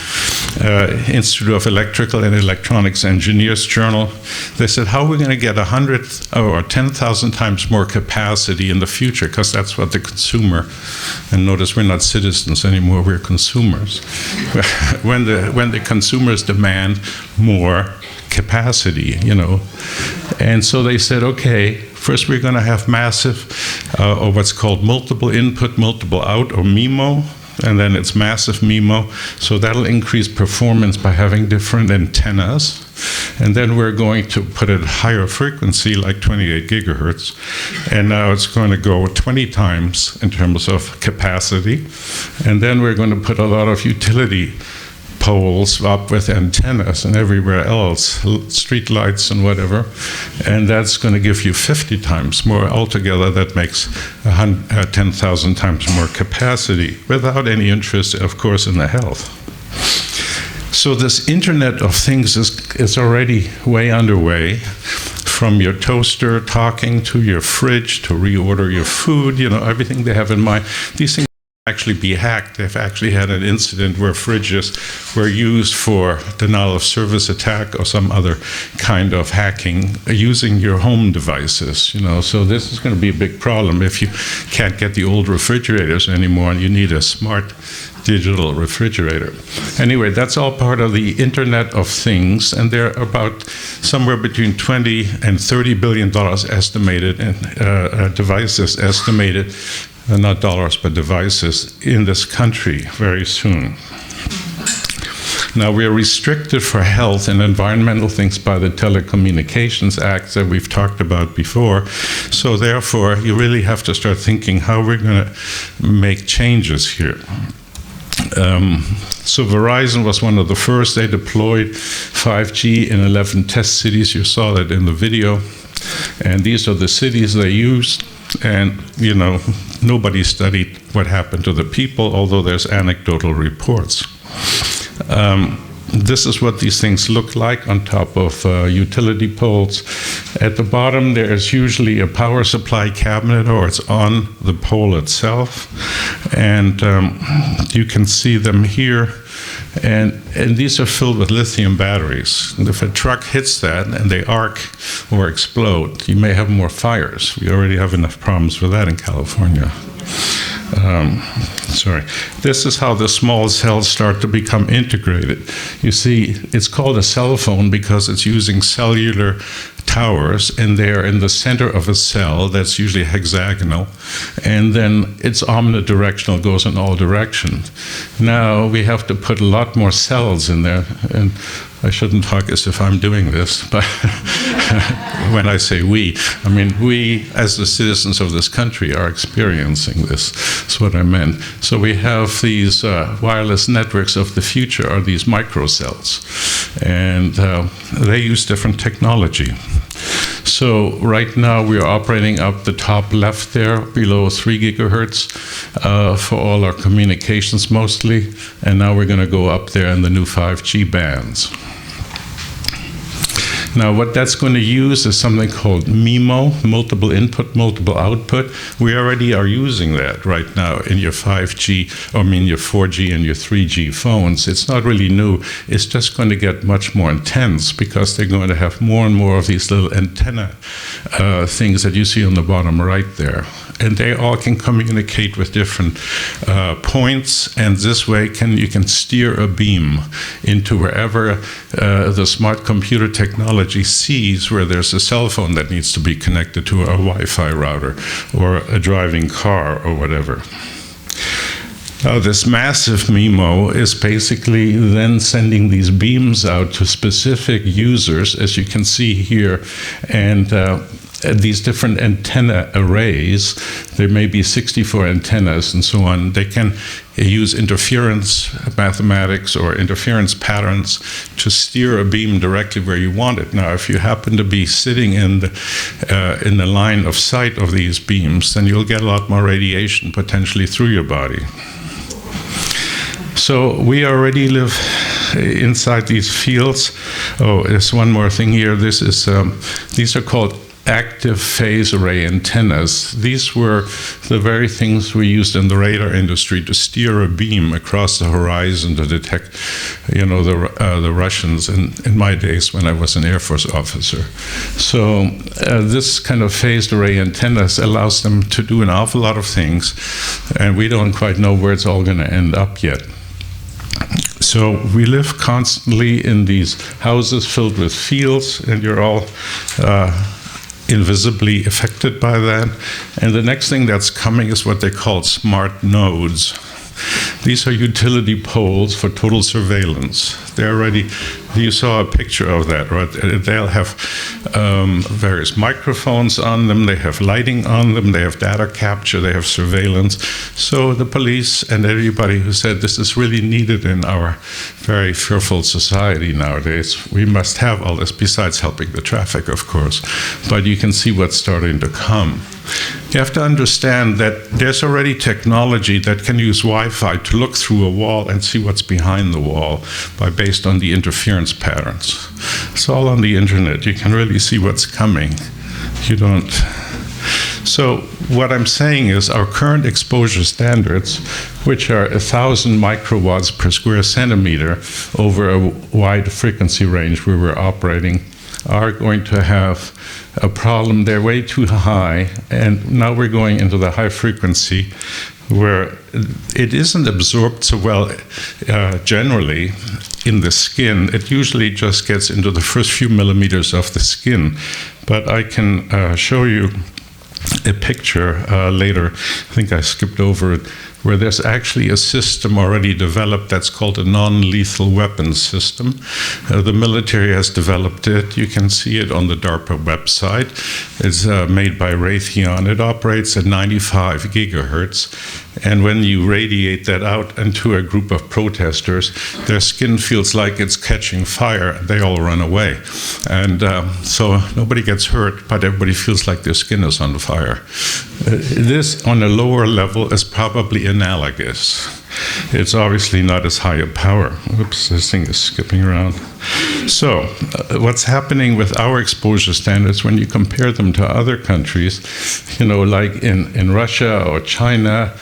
Institute of Electrical and Electronics Engineers Journal. They said, how are we going to get 100 or 10,000 times more capacity in the future? Because that's what the consumer, and notice we're not citizens anymore, we're consumers. when the consumers demand more capacity, you know. And so they said, okay, first we're going to have massive, or what's called multiple input, multiple out, or MIMO, and then it's massive MIMO. So that'll increase performance by having different antennas. And then we're going to put it higher frequency, like 28 gigahertz. And now it's going to go 20 times in terms of capacity. And then we're going to put a lot of utility poles up with antennas and everywhere else, street lights and whatever, and that's going to give you 50 times more altogether. That makes 10,000 times more capacity without any interest, of course, in the health. So this Internet of Things is already way underway, from your toaster talking to your fridge to reorder your food, you know, everything they have in mind. These things actually be hacked. They've actually had an incident where fridges were used for denial of service attack or some other kind of hacking using your home devices, you know. So this is going to be a big problem if you can't get the old refrigerators anymore and you need a smart digital refrigerator. Anyway, that's all part of the Internet of Things, and there are about somewhere between $20 and $30 billion estimated, and devices estimated, not dollars, but devices in this country very soon. Now, we are restricted for health and environmental things by the Telecommunications Act that we've talked about before. So therefore, you really have to start thinking how we're going to make changes here. So Verizon was one of the first. They deployed 5G in 11 test cities. You saw that in the video. And these are the cities they used. And, you know, nobody studied what happened to the people, although there's anecdotal reports. This is what these things look like on top of utility poles. At the bottom, there's usually a power supply cabinet, or it's on the pole itself. And you can see them here. And these are filled with lithium batteries. And if a truck hits that and they arc or explode, you may have more fires. We already have enough problems with that in California. This is how the small cells start to become integrated. You see, it's called a cell phone because it's using cellular towers, and they're in the center of a cell that's usually hexagonal, and then it's omnidirectional, goes in all directions. Now we have to put a lot more cells in there, and I shouldn't talk as if I'm doing this, but when I say we, I mean we as the citizens of this country are experiencing this. That's what I meant. So we have these wireless networks of the future, are these microcells, and they use different technology. So right now we are operating up the top left there, below 3 gigahertz for all our communications mostly, and now we're going to go up there in the new 5G bands. Now, what that's going to use is something called MIMO, multiple input, multiple output. We already are using that right now in your 5G, your 4G and your 3G phones. It's not really new. It's just going to get much more intense because they're going to have more and more of these little antenna things that you see on the bottom right there. And they all can communicate with different points, and this way you can steer a beam into wherever the smart computer technology sees where there's a cell phone that needs to be connected to a Wi-Fi router or a driving car or whatever. Now, this massive MIMO is basically then sending these beams out to specific users, as you can see here, and these different antenna arrays. There may be 64 antennas and so on. They can use interference mathematics or interference patterns to steer a beam directly where you want it. Now, if you happen to be sitting in the line of sight of these beams, then you'll get a lot more radiation potentially through your body. So we already live inside these fields. Oh, there's one more thing here. This is these are called active phase array antennas. These were the very things we used in the radar industry to steer a beam across the horizon to detect, the Russians in my days when I was an Air Force officer. So this kind of phased array antennas allows them to do an awful lot of things, and we don't quite know where it's all going to end up yet. So we live constantly in these houses filled with fields, and you're all invisibly affected by that. And the next thing that's coming is what they call smart nodes. These are utility poles for total surveillance. They're already, you saw a picture of that, right? They'll have various microphones on them, they have lighting on them, they have data capture, they have surveillance. So the police and everybody who said this is really needed in our very fearful society nowadays, we must have all this, besides helping the traffic, of course. But you can see what's starting to come. You have to understand that there's already technology that can use Wi-Fi to look through a wall and see what's behind the wall based on the interference patterns. It's all on the internet. You can really see what's coming. You don't. So what I'm saying is our current exposure standards, which are 1,000 microwatts per square centimeter over a wide frequency range where we're operating, are going to have a problem. They're way too high, and now we're going into the high frequency where it isn't absorbed so well generally in the skin. It usually just gets into the first few millimeters of the skin. But I can show you a picture later, I think I skipped over it, where there's actually a system already developed that's called a non-lethal weapons system. The military has developed it. You can see it on the DARPA website. It's made by Raytheon. It operates at 95 gigahertz. And when you radiate that out into a group of protesters, their skin feels like it's catching fire. They all run away. And so nobody gets hurt, but everybody feels like their skin is on fire. This, on a lower level, is probably analogous. It's obviously not as high a power. Oops, this thing is skipping around. So, what's happening with our exposure standards when you compare them to other countries, like in Russia or China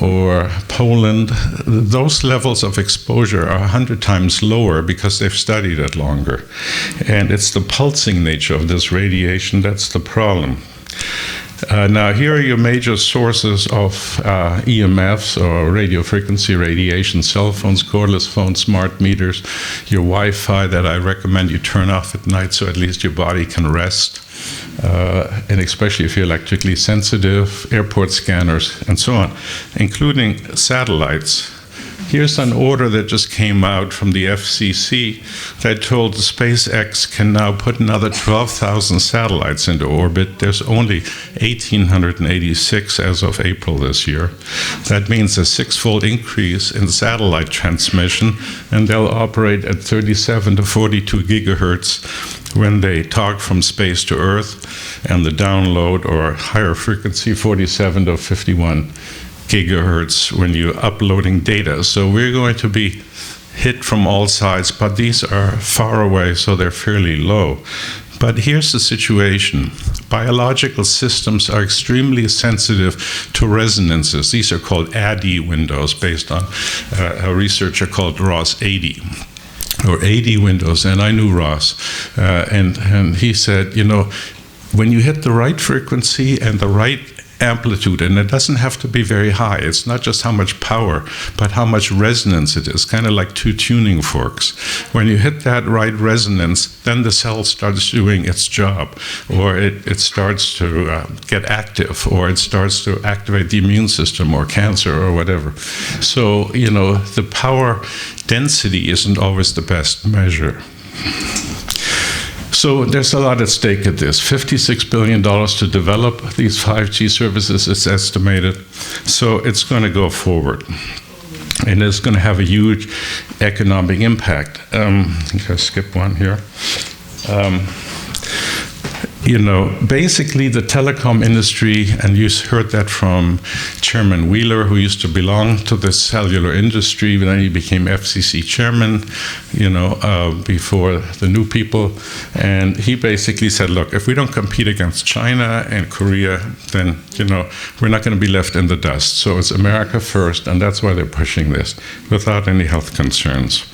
or Poland, those levels of exposure are 100 times lower because they've studied it longer. And it's the pulsing nature of this radiation that's the problem. Now, here are your major sources of EMFs, or radio frequency radiation: cell phones, cordless phones, smart meters, your Wi-Fi that I recommend you turn off at night so at least your body can rest, and especially if you're electrically sensitive, airport scanners, and so on, including satellites. Here's an order that just came out from the FCC that told SpaceX can now put another 12,000 satellites into orbit. There's only 1,886 as of April this year. That means a 6-fold increase in satellite transmission, and they'll operate at 37 to 42 gigahertz when they talk from space to Earth, and the download, or higher frequency, 47 to 51 gigahertz when you're uploading data. So we're going to be hit from all sides, but these are far away, so they're fairly low. But here's the situation. Biological systems are extremely sensitive to resonances. These are called ADI windows, based on a researcher called Ross 80. Or 80 windows, and I knew Ross. And he said, when you hit the right frequency and the right amplitude, and it doesn't have to be very high. It's not just how much power, but how much resonance it is, kind of like two tuning forks. When you hit that right resonance, then the cell starts doing its job, or it starts to get active, or it starts to activate the immune system, or cancer, or whatever. So, the power density isn't always the best measure. So there's a lot at stake at this. $56 billion to develop these 5G services, it's estimated. So it's going to go forward. And it's going to have a huge economic impact. I think I skipped one here. basically the telecom industry, and you heard that from Chairman Wheeler, who used to belong to the cellular industry, but then he became FCC chairman, before the new people. And he basically said, look, if we don't compete against China and Korea, then, we're not going to be left in the dust. So it's America first, and that's why they're pushing this, without any health concerns.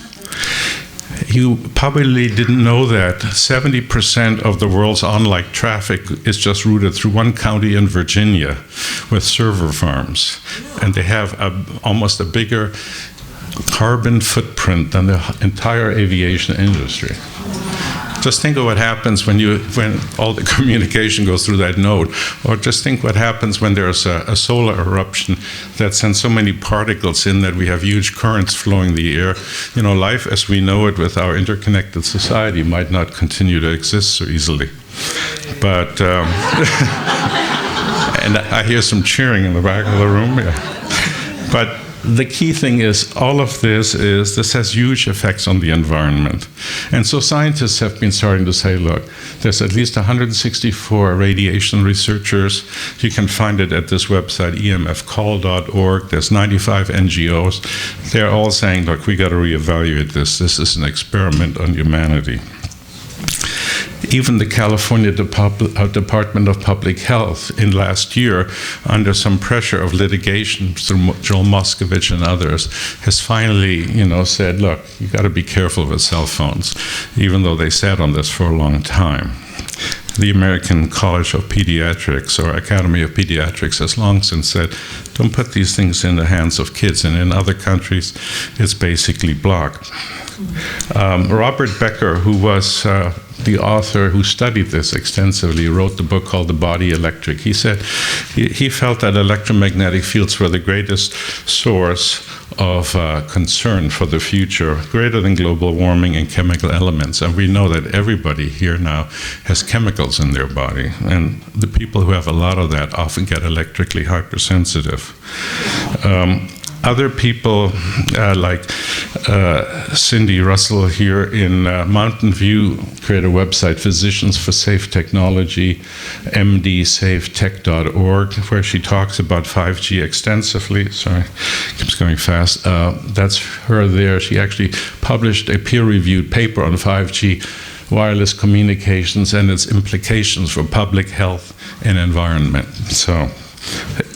You probably didn't know that 70% of the world's online traffic is just routed through one county in Virginia with server farms. And they have almost a bigger carbon footprint than the entire aviation industry. Just think of what happens when all the communication goes through that node. Or just think what happens when there's a solar eruption that sends so many particles in that we have huge currents flowing the air. Life as we know it with our interconnected society might not continue to exist so easily. But, and I hear some cheering in the back of the room. Yeah. But the key thing is, all of this has huge effects on the environment. And so scientists have been starting to say, look, there's at least 164 radiation researchers. You can find it at this website, emfcall.org. There's 95 NGOs. They're all saying, look, we got to reevaluate this. This is an experiment on humanity. Even the California Department of Public Health in last year, under some pressure of litigation through Joel Moskovich and others, has finally, said, look, you got to be careful with cell phones, even though they sat on this for a long time. The American College of Pediatrics, or Academy of Pediatrics, has long since said, don't put these things in the hands of kids. And in other countries, it's basically blocked. Robert Becker, who was the author who studied this extensively, wrote the book called The Body Electric. He said he felt that electromagnetic fields were the greatest source of concern for the future, greater than global warming and chemical elements. And we know that everybody here now has chemicals in their body. And the people who have a lot of that often get electrically hypersensitive. Other people like Cindy Russell here in Mountain View create a website, Physicians for Safe Technology, mdsafetech.org, where she talks about 5G extensively. Sorry, keeps going fast. That's her there. She actually published a peer-reviewed paper on 5G wireless communications and its implications for public health and environment. So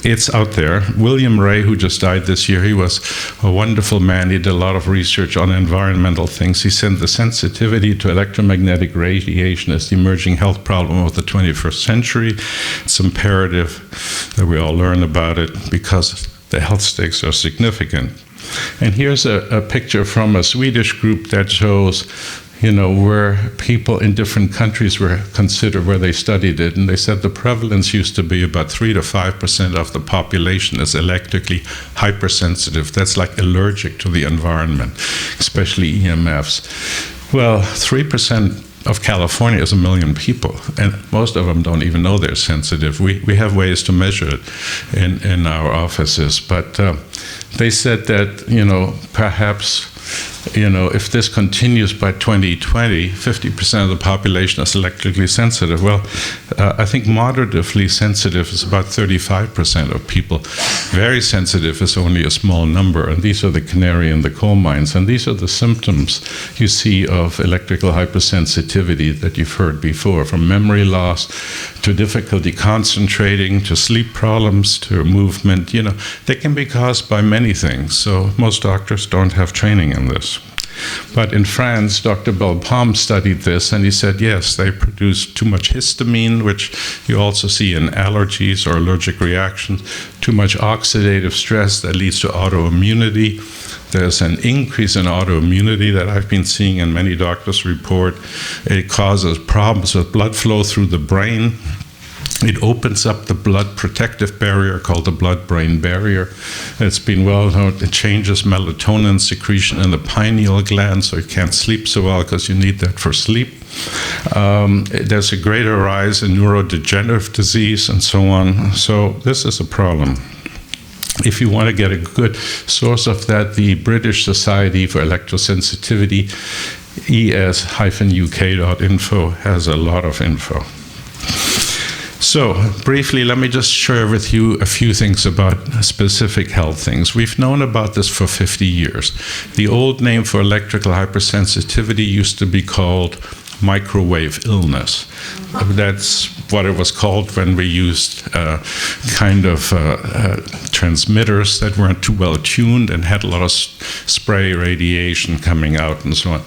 it's out there. William Ray, who just died this year, he was a wonderful man. He did a lot of research on environmental things. He said the sensitivity to electromagnetic radiation is the emerging health problem of the 21st century. It's imperative that we all learn about it because the health stakes are significant. And here's a picture from a Swedish group that shows where people in different countries were considered, where they studied it. And they said the prevalence used to be about 3 to 5% of the population is electrically hypersensitive. That's like allergic to the environment, especially EMFs. Well, 3% of California is 1 million people, and most of them don't even know they're sensitive. We have ways to measure it in our offices, but they said that, perhaps if this continues by 2020, 50% of the population is electrically sensitive. Well, I think moderately sensitive is about 35% of people. Very sensitive is only a small number, and these are the canary in the coal mines. And these are the symptoms you see of electrical hypersensitivity that you've heard before, from memory loss to difficulty concentrating, to sleep problems, to movement. They can be caused by many things, so most doctors don't have training in this. But in France, Dr. Belpom studied this, and he said, yes, they produce too much histamine, which you also see in allergies or allergic reactions, too much oxidative stress that leads to autoimmunity. There's an increase in autoimmunity that I've been seeing in many doctors' report. It causes problems with blood flow through the brain. It opens up the blood protective barrier called the blood-brain barrier. It's been well known. It changes melatonin secretion in the pineal gland, so you can't sleep so well because you need that for sleep. There's a greater rise in neurodegenerative disease and so on. So this is a problem. If you want to get a good source of that, the British Society for Electrosensitivity, es-uk.info, has a lot of info. So, briefly, let me just share with you a few things about specific health things. We've known about this for 50 years. The old name for electrical hypersensitivity used to be called microwave illness. That's what it was called when we used transmitters that weren't too well tuned and had a lot of spray radiation coming out and so on.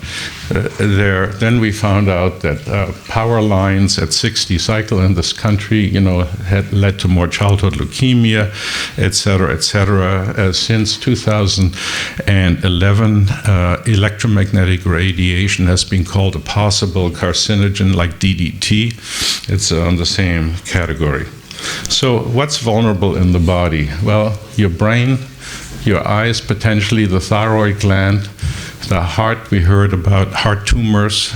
Then we found out that power lines at 60 cycle in this country, had led to more childhood leukemia, et cetera. Since 2011, electromagnetic radiation has been called a possible carcinogen like DDT. It's on the same category. So what's vulnerable in the body? Well, your brain, your eyes, potentially the thyroid gland, the heart. We heard about heart tumors,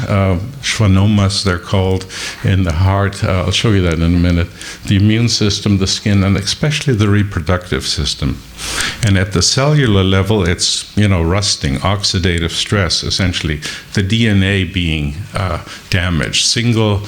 schwannomas they're called, in the heart. I'll show you that in a minute. The immune system, the skin, and especially the reproductive system. And at the cellular level, it's, rusting, oxidative stress, essentially. The DNA being damaged. Single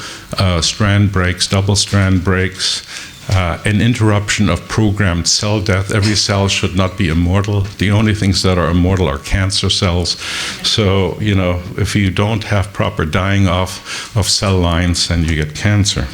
strand breaks, double strand breaks, an interruption of programmed cell death. Every cell should not be immortal. The only things that are immortal are cancer cells. So, if you don't have proper dying off of cell lines, then you get cancer.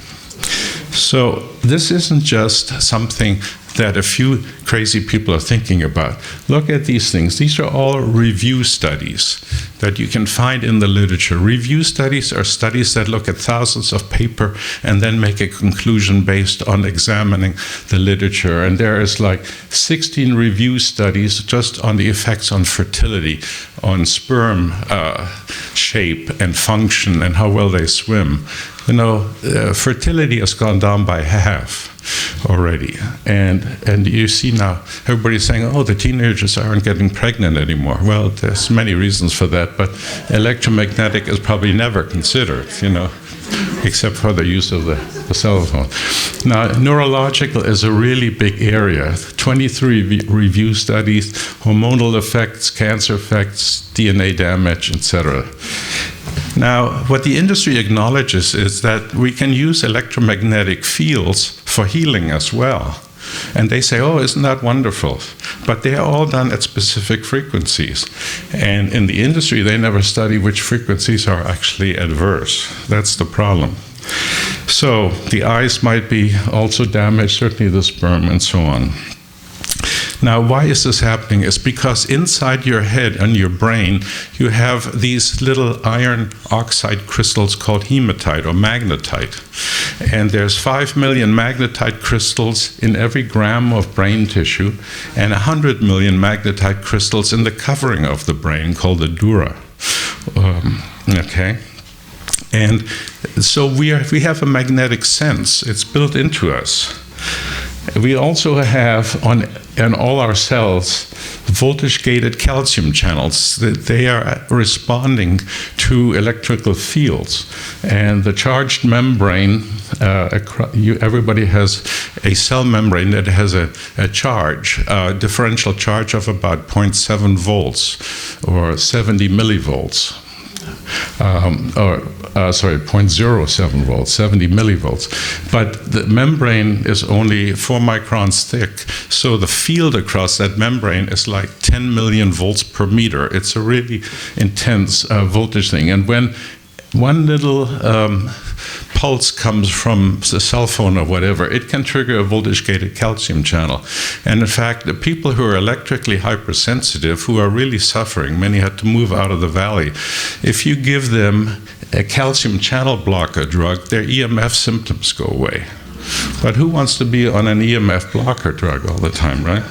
So this isn't just something that a few crazy people are thinking about. Look at these things. These are all review studies that you can find in the literature. Review studies are studies that look at thousands of paper and then make a conclusion based on examining the literature. And there is like 16 review studies just on the effects on fertility, on sperm shape and function and how well they swim. Fertility has gone down by half already. And you see now, everybody's saying, oh, the teenagers aren't getting pregnant anymore. Well, there's many reasons for that, but electromagnetic is probably never considered, except for the use of the cell phone. Now, neurological is a really big area. 23 review studies, hormonal effects, cancer effects, DNA damage, etc. Now, what the industry acknowledges is that we can use electromagnetic fields for healing as well. And they say, oh, isn't that wonderful? But they are all done at specific frequencies. And in the industry, they never study which frequencies are actually adverse. That's the problem. So the eyes might be also damaged, certainly the sperm, and so on. Now, why is this happening? It's because inside your head and your brain, you have these little iron oxide crystals called hematite or magnetite. And there's 5 million magnetite crystals in every gram of brain tissue and 100 million magnetite crystals in the covering of the brain called the dura. Okay? And so we have a magnetic sense. It's built into us. We also have in all our cells voltage-gated calcium channels. They are responding to electrical fields. And the charged membrane, everybody has a cell membrane that has a charge, a differential charge of about 0.7 volts or 70 millivolts. 0.07 volts, 70 millivolts. But the membrane is only 4 microns thick, so the field across that membrane is like 10 million volts per meter. It's a really intense voltage thing. And when one little pulse comes from the cell phone or whatever, it can trigger a voltage-gated calcium channel. And in fact, the people who are electrically hypersensitive, who are really suffering, many had to move out of the valley, if you give them a calcium channel blocker drug, their EMF symptoms go away. But who wants to be on an EMF blocker drug all the time, right?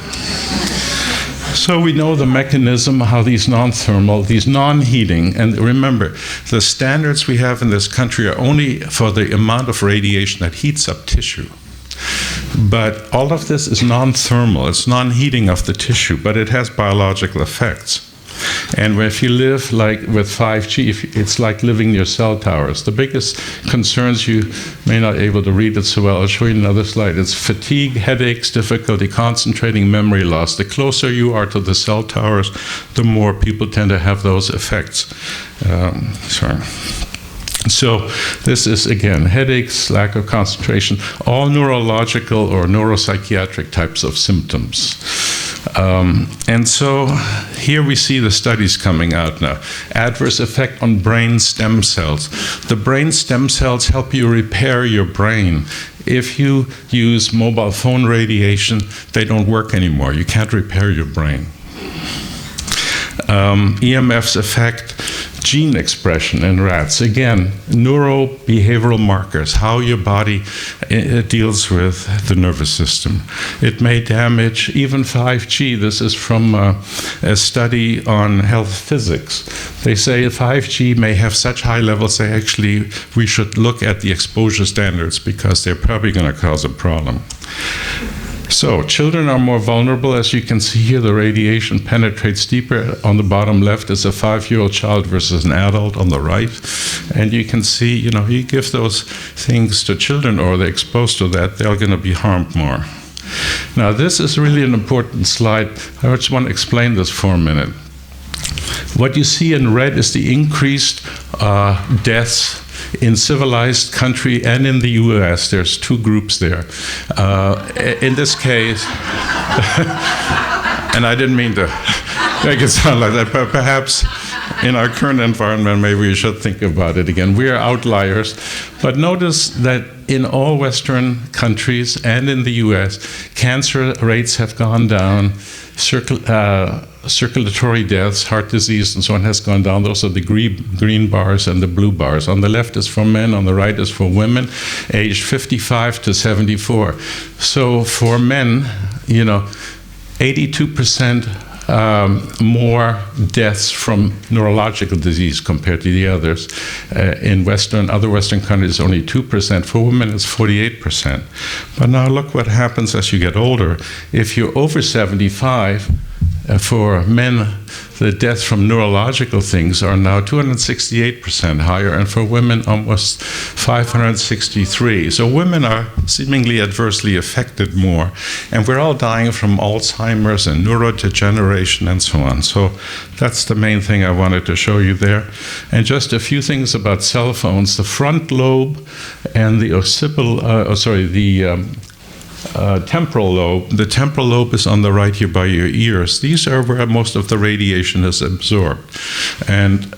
So we know the mechanism, how these non-thermal, these non-heating, and remember, the standards we have in this country are only for the amount of radiation that heats up tissue. But all of this is non-thermal, it's non-heating of the tissue, but it has biological effects. And if you live like with 5G, it's like living near cell towers. The biggest concerns, you may not be able to read it so well, I'll show you another slide. It's fatigue, headaches, difficulty concentrating, memory loss. The closer you are to the cell towers, the more people tend to have those effects. So this is, again, headaches, lack of concentration, all neurological or neuropsychiatric types of symptoms. And so here we see the studies coming out now. Adverse effect on brain stem cells. The brain stem cells help you repair your brain. If you use mobile phone radiation, they don't work anymore. You can't repair your brain. EMFs affect gene expression in rats. Again, neurobehavioral markers, how your body deals with the nervous system. It may damage even 5G. This is from a study on health physics. They say 5G may have such high levels that actually we should look at the exposure standards because they're probably going to cause a problem. So children are more vulnerable. As you can see here, the radiation penetrates deeper. On the bottom left is a 5-year-old child versus an adult on the right. And you can see, you give those things to children or they're exposed to that, they're going to be harmed more. Now, this is really an important slide. I just want to explain this for a minute. What you see in red is the increased deaths in civilized country and in the U.S. There's two groups there. In this case, and I didn't mean to make it sound like that, but perhaps in our current environment, maybe we should think about it again. We are outliers, but notice that in all Western countries and in the U.S., cancer rates have gone down. Circulatory deaths, heart disease, and so on has gone down. Those are the green bars and the blue bars. On the left is for men, on the right is for women, aged 55 to 74. So for men, 82% more deaths from neurological disease compared to the others. In other Western countries, only 2%. For women, it's 48%. But now look what happens as you get older. If you're over 75, for men, the deaths from neurological things are now 268% higher, and for women, almost 563. So women are seemingly adversely affected more, and we're all dying from Alzheimer's and neurodegeneration and so on. So that's the main thing I wanted to show you there. And just a few things about cell phones. The front lobe and the temporal lobe. The temporal lobe is on the right here by your ears. These are where most of the radiation is absorbed. And,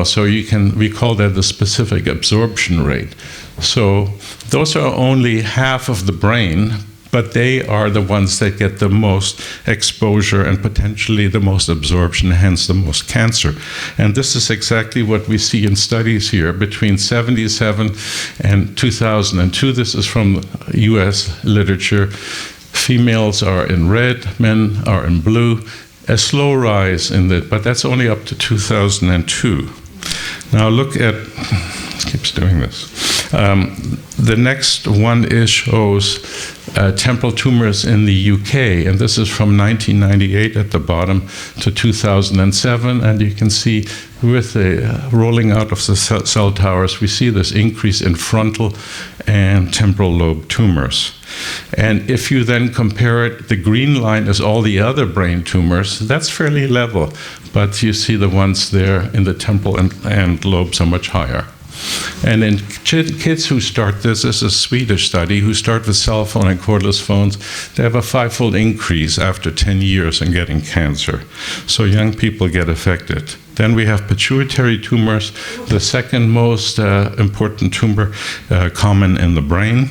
so we call that the specific absorption rate. So those are only half of the brain, but they are the ones that get the most exposure and potentially the most absorption, hence the most cancer. And this is exactly what we see in studies here between 77 and 2002. This is from U.S. literature. Females are in red, men are in blue. A slow rise in that, but that's only up to 2002. Now look at, keeps doing this. The next one shows temporal tumors in the UK, and this is from 1998 at the bottom to 2007, and you can see with the rolling out of the cell towers, we see this increase in frontal and temporal lobe tumors. And if you then compare it, the green line is all the other brain tumors. That's fairly level, but you see the ones there in the temporal and lobes are much higher. And in kids who start this is a Swedish study, who start with cell phone and cordless phones, they have a 5-fold increase after 10 years in getting cancer. So young people get affected. Then we have pituitary tumors, the second most important tumor common in the brain.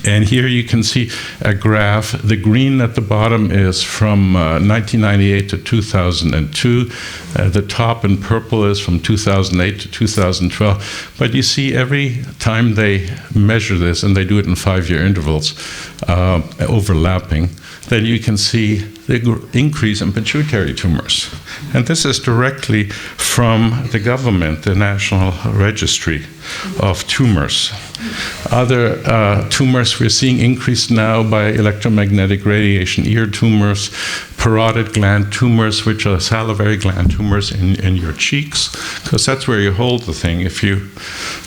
And here you can see a graph. The green at the bottom is from 1998 to 2002. The top in purple is from 2008 to 2012. But you see every time they measure this, and they do it in 5-year intervals, overlapping, then you can see the increase in pituitary tumors. And this is directly from the government, the National Registry of Tumors. Other tumors we're seeing increased now by electromagnetic radiation, ear tumors, parotid gland tumors, which are salivary gland tumors in your cheeks, because that's where you hold the thing if you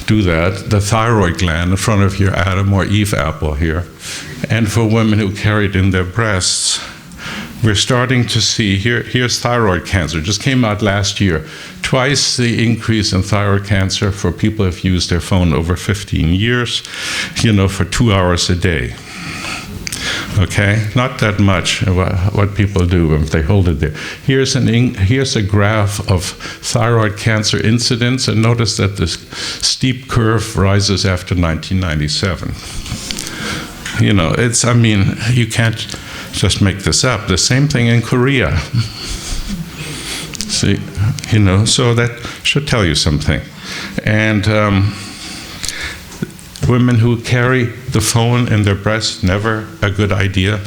do that, the thyroid gland in front of your Adam or Eve apple here. And for women who carry it in their breasts, we're starting to see, here's thyroid cancer, just came out last year, twice the increase in thyroid cancer for people who've used their phone over 15 years, for 2 hours a day. Okay, not that much what people do if they hold it there. Here's a graph of thyroid cancer incidence, and notice that this steep curve rises after 1997. You can't just make this up. The same thing in Korea. See, so that should tell you something. And women who carry the phone in their breast, never a good idea.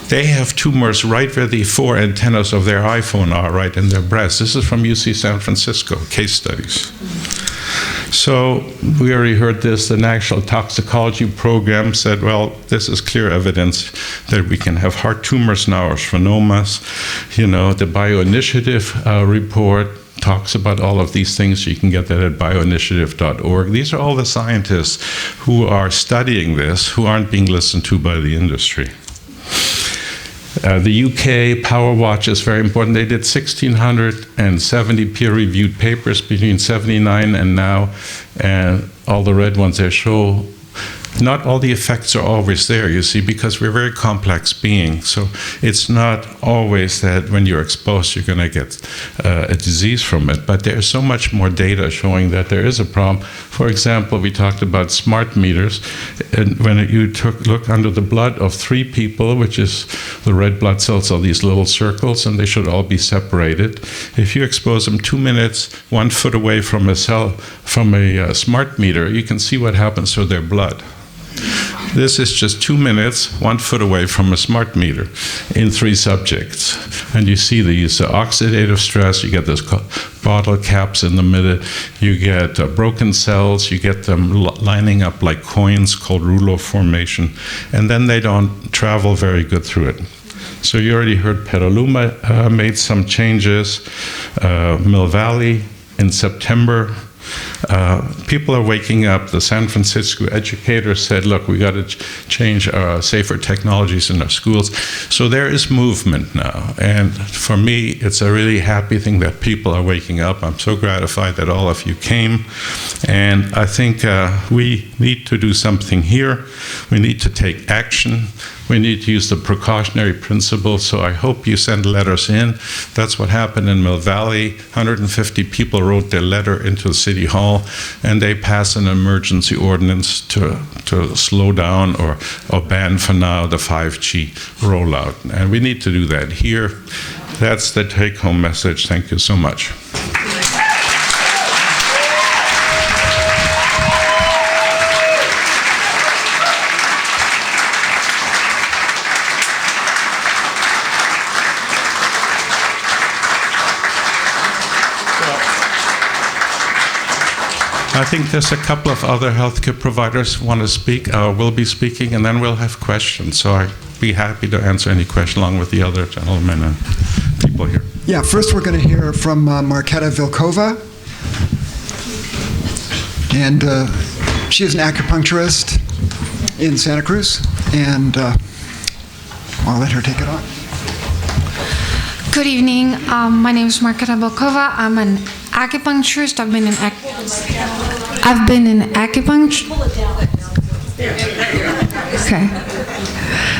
They have tumors right where the 4 antennas of their iPhone are, right in their breast. This is from UC San Francisco, case studies. So we already heard this. The National Toxicology Program said, well, this is clear evidence that we can have heart tumors now or schwannomas. The Bioinitiative report talks about all of these things. You can get that at bioinitiative.org. These are all the scientists who are studying this, who aren't being listened to by the industry. The UK Power Watch is very important. They did 1,670 peer-reviewed papers between 79 and now, and all the red ones there show not all the effects are always there, you see, because we're very complex beings. So it's not always that when you're exposed, you're going to get a disease from it. But there's so much more data showing that there is a problem. For example, we talked about smart meters. And when you look under the blood of 3 people, which is the red blood cells are these little circles, and they should all be separated. If you expose them 2 minutes, 1 foot away from a smart meter, you can see what happens to their blood. This is just 2 minutes, 1 foot away from a smart meter in 3 subjects. And you see these oxidative stress, you get those bottle caps in the middle, you get broken cells, you get them lining up like coins called rouleau formation, and then they don't travel very good through it. So you already heard Petaluma made some changes, Mill Valley in September. People are waking up. The San Francisco educators said, look, we got to change safer technologies in our schools. So there is movement now. And for me, it's a really happy thing that people are waking up. I'm so gratified that all of you came. And I think we need to do something here. We need to take action. We need to use the precautionary principle, so I hope you send letters in. That's what happened in Mill Valley. 150 people wrote their letter into City Hall, and they passed an emergency ordinance to slow down or ban for now the 5G rollout. And we need to do that here. That's the take-home message. Thank you so much. I think there's a couple of other healthcare providers want to speak, will be speaking, and then we'll have questions. So I'd be happy to answer any question along with the other gentlemen and people here. Yeah, first we're going to hear from Marketa Bilkova. And she is an acupuncturist in Santa Cruz. And I'll let her take it on. Good evening. My name is Marketa Bilkova. I'm an acupuncturist. I've been in acupuncture. Okay.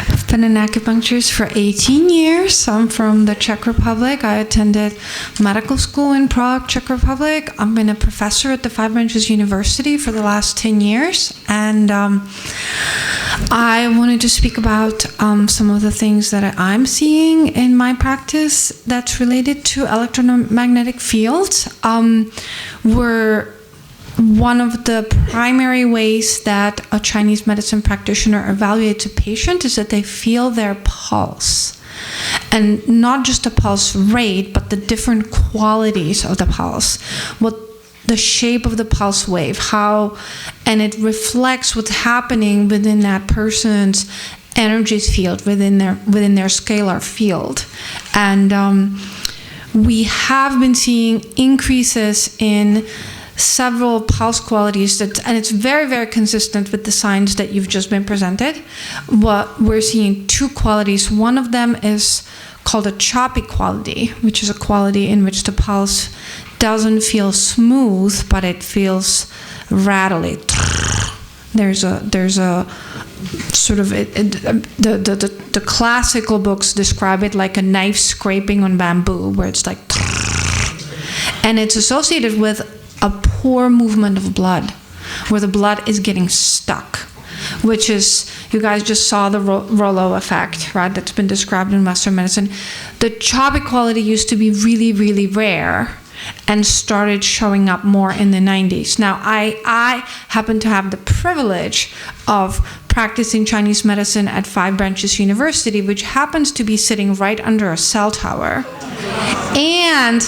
I've been an acupuncturist for 18 years. I'm from the Czech Republic. I attended medical school in Prague, Czech Republic. I've been a professor at the Five Branches University for the last 10 years. And I wanted to speak about some of the things that I'm seeing in my practice that's related to electromagnetic fields. One of the primary ways that a Chinese medicine practitioner evaluates a patient is that they feel their pulse. And not just the pulse rate, but the different qualities of the pulse. The shape of the pulse wave, and it reflects what's happening within that person's energies field, within their scalar field. And we have been seeing increases in several pulse qualities, and it's very, very consistent with the signs that you've just been presented. What we're seeing 2 qualities. One of them is called a choppy quality, which is a quality in which the pulse doesn't feel smooth, but it feels rattly. There's a sort of the classical books describe it like a knife scraping on bamboo, where it's like, and it's associated with a poor movement of blood, where the blood is getting stuck, which is, you guys just saw the Rollo effect, right? That's been described in Western medicine. The choppy quality used to be really, really rare and started showing up more in the 90s. Now, I happen to have the privilege of practicing Chinese medicine at Five Branches University, which happens to be sitting right under a cell tower. And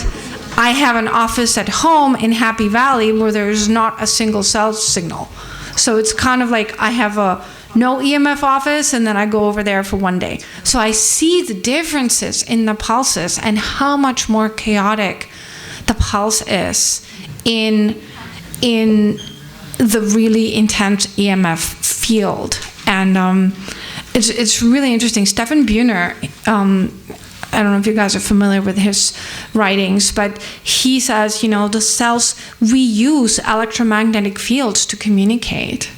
I have an office at home in Happy Valley where there's not a single cell signal. So it's kind of like I have a no EMF office, and then I go over there for one day. So I see the differences in the pulses and how much more chaotic the pulse is in the really intense EMF field. And it's really interesting. Stefan Buhner, I don't know if you guys are familiar with his writings, but he says, the cells, we use electromagnetic fields to communicate.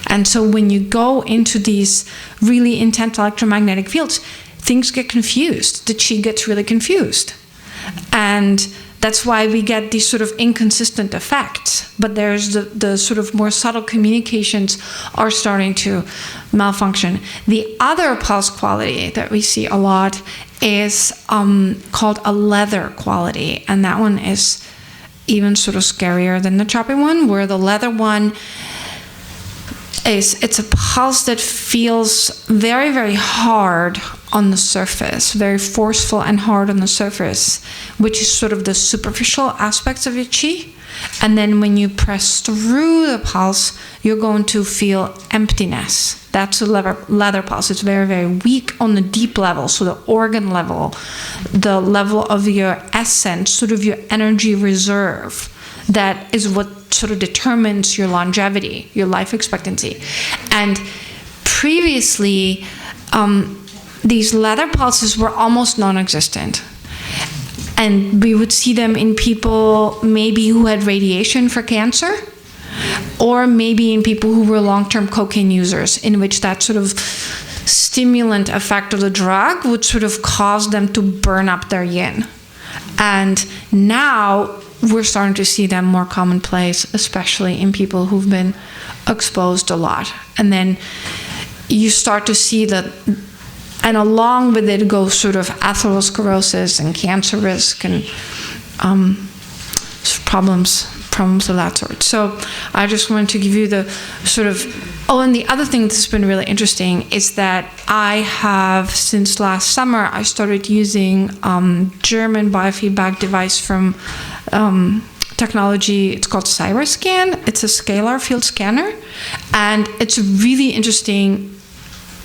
And so when you go into these really intense electromagnetic fields, things get confused. The chi gets really confused. And that's why we get these sort of inconsistent effects. But there's the sort of more subtle communications are starting to malfunction. The other pulse quality that we see a lot is called a leather quality. And that one is even sort of scarier than the choppy one, where the leather one it's a pulse that feels very, very hard on the surface, very forceful and hard on the surface, which is sort of the superficial aspects of your chi. And then when you press through the pulse, you're going to feel emptiness. That's a leather pulse. It's very, very weak on the deep level, so the organ level, the level of your essence, sort of your energy reserve. That is what sort of determines your longevity, your life expectancy. And previously, these leather pulses were almost non-existent. And we would see them in people maybe who had radiation for cancer, or maybe in people who were long-term cocaine users, in which that sort of stimulant effect of the drug would sort of cause them to burn up their yin. And now we're starting to see them more commonplace, especially in people who've been exposed a lot. And then you start to see that, and along with it goes sort of atherosclerosis and cancer risk and problems of that sort. So I just wanted to give you the sort of, and the other thing that's been really interesting is that I have, since last summer, I started using German biofeedback device from technology. It's called CyberScan. It's a scalar field scanner, and it's really interesting.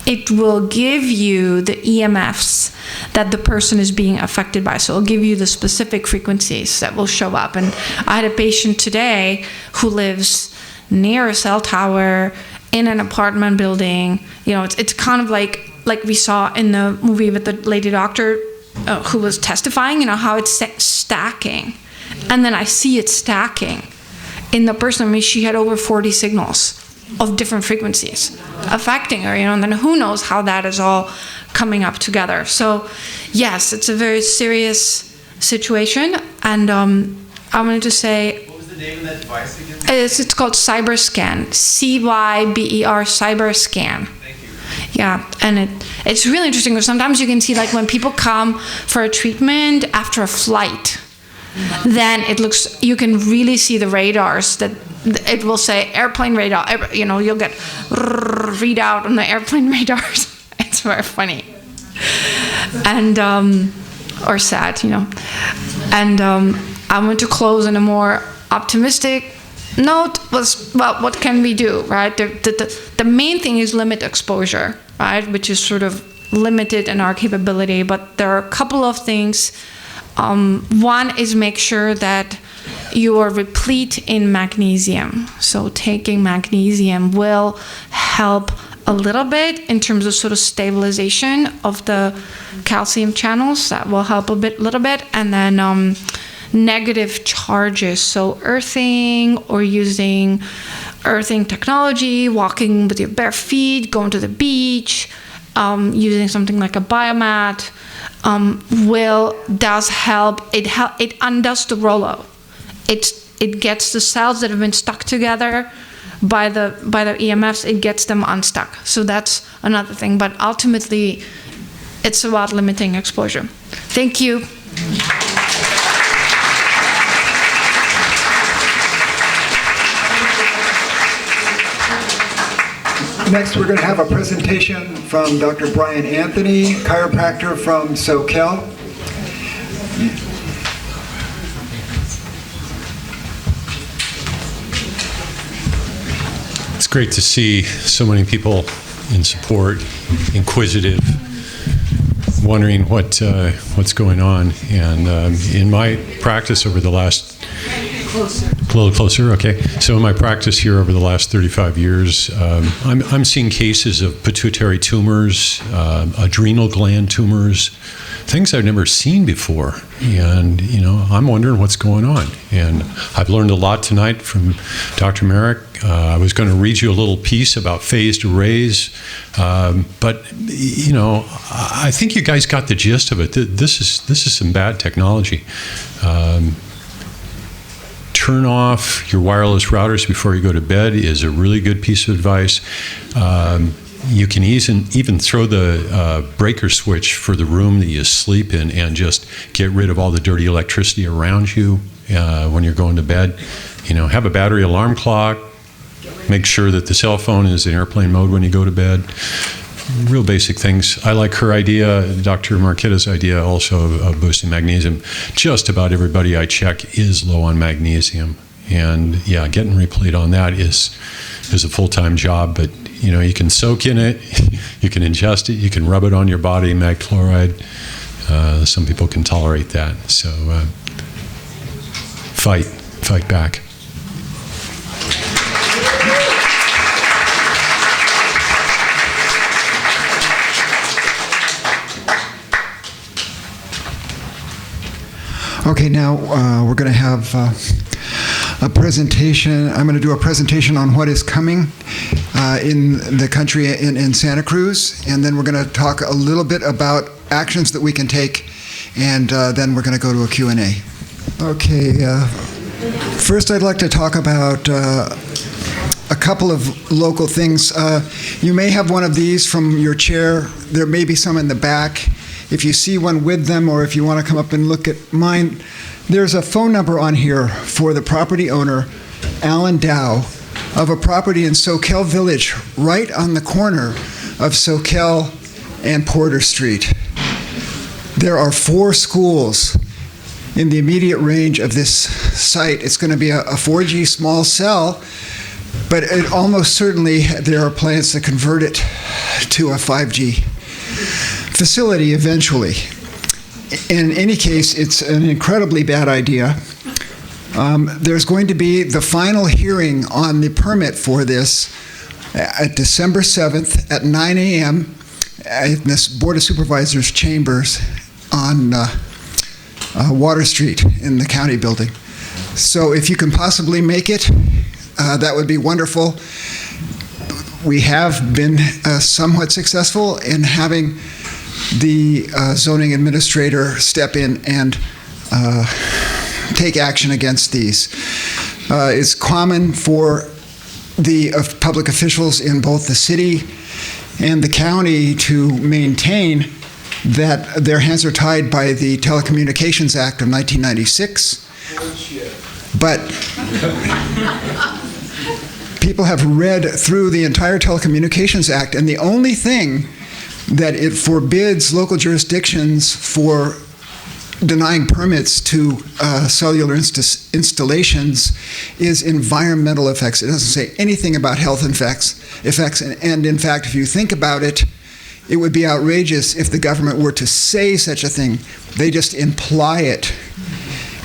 It will give you the EMFs that the person is being affected by. So it'll give you the specific frequencies that will show up. And I had a patient today who lives near a cell tower in an apartment building. It's kind of like we saw in the movie with the lady doctor who was testifying, how it's stacking. And then I see it stacking in the person. I mean, she had over 40 signals of different frequencies affecting her, and then who knows how that is all coming up together. So yes, it's a very serious situation. And I wanted to say, what was the name of that device again? It's called CyberScan, CYBER, CyberScan. Thank you. Yeah, and it's really interesting because sometimes you can see, like, when people come for a treatment after a flight, then you can really see the radars that it will say airplane radar. You'll get readout on the airplane radars. It's very funny. And, or sad, And I want to close on a more optimistic note was, well, what can we do, right? The main thing is limit exposure, right? Which is sort of limited in our capability, but there are a couple of things. One is make sure that you are replete in magnesium. So taking magnesium will help a little bit in terms of sort of stabilization of the calcium channels. That will help a little bit. And then negative charges. So earthing or using earthing technology, walking with your bare feet, going to the beach, using something like a biomat does help. It undoes the rollout. It gets the cells that have been stuck together by the EMFs, it gets them unstuck. So that's another thing. But ultimately, it's about limiting exposure. Thank you. Next, we're going to have a presentation from Dr. Brian Anthony, chiropractor from SoCal. It's great to see so many people in support, inquisitive, wondering what's going on. And in my practice over the last a little closer, okay. So in my practice here over the last 35 years, I'm seeing cases of pituitary tumors, adrenal gland tumors, things I've never seen before. And, I'm wondering what's going on. And I've learned a lot tonight from Dr. Maret. I was going to read you a little piece about phased arrays, but, I think you guys got the gist of it. This is some bad technology. Turn off your wireless routers before you go to bed is a really good piece of advice. You can even throw the breaker switch for the room that you sleep in and just get rid of all the dirty electricity around you when you're going to bed. Have a battery alarm clock. Make sure that the cell phone is in airplane mode when you go to bed. Real basic things. I like her idea, Dr. Marketa's idea also of boosting magnesium. Just about everybody I check is low on magnesium. And yeah, getting replete on that is a full-time job, but you can soak in it, you can ingest it, you can rub it on your body, mag chloride. Some people can tolerate that. So fight back. Okay, now we're going to have a presentation. I'm going to do a presentation on what is coming in the country in Santa Cruz, and then we're going to talk a little bit about actions that we can take, and then we're going to go to a Q&A. Okay, first I'd like to talk about a couple of local things. You may have one of these from your chair. There may be some in the back. If you see one with them, or if you want to come up and look at mine, there's a phone number on here for the property owner, Alan Dow, of a property in Soquel Village, right on the corner of Soquel and Porter Street. There are 4 schools in the immediate range of this site. It's going to be a 4G small cell, but it almost certainly there are plans to convert it to a 5G facility eventually. In any case, it's an incredibly bad idea. There's going to be the final hearing on the permit for this at December 7th at 9 a.m. in this Board of Supervisors chambers on Water Street in the county building. So if you can possibly make it, that would be wonderful. We have been somewhat successful in having the zoning administrator step in and take action against these. It's common for the public officials in both the city and the county to maintain that their hands are tied by the Telecommunications Act of 1996. But people have read through the entire Telecommunications Act, and the only thing that it forbids local jurisdictions for denying permits to cellular installations is environmental effects. It doesn't say anything about health effects. And in fact, if you think about it, it would be outrageous if the government were to say such a thing. They just imply it.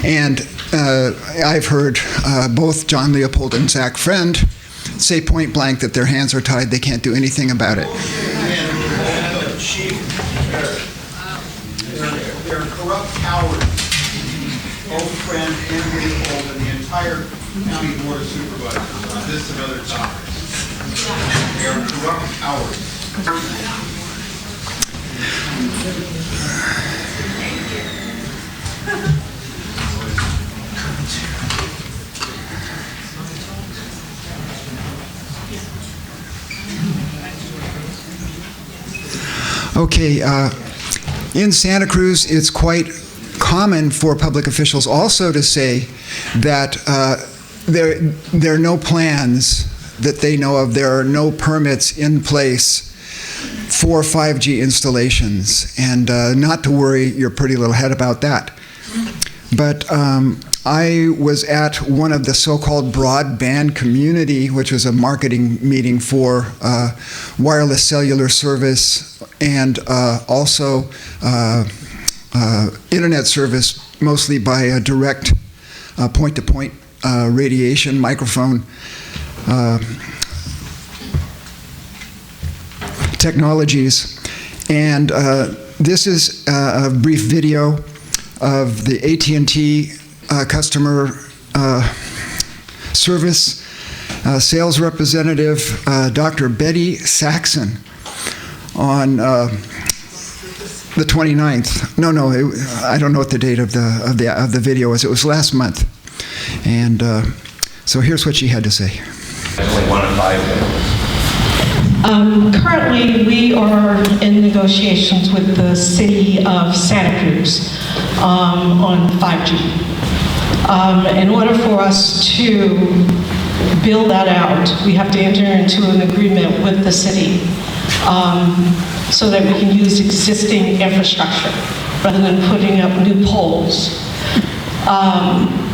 And I've heard both John Leopold and Zach Friend say point blank that their hands are tied, they can't do anything about it. They're corrupt cowards. old friend and getting old, and the entire county board of supervisors on this and other topics. They are corrupt cowards. Okay, in Santa Cruz, it's quite common for public officials also to say that there are no plans that they know of, there are no permits in place for 5G installations, and not to worry your pretty little head about that. But I was at one of the so-called broadband community, which was a marketing meeting for wireless cellular service and also internet service, mostly by a direct point-to-point radiation microphone technologies. And this is a brief video of the AT&T customer service sales representative, Dr. Betty Saxon, on the 29th. I don't know what the date of the video was. It was last month, and so here's what she had to say. Only 1 in 5 days. Currently, we are in negotiations with the city of Santa Cruz on 5G. In order for us to build that out, we have to enter into an agreement with the city so that we can use existing infrastructure rather than putting up new poles.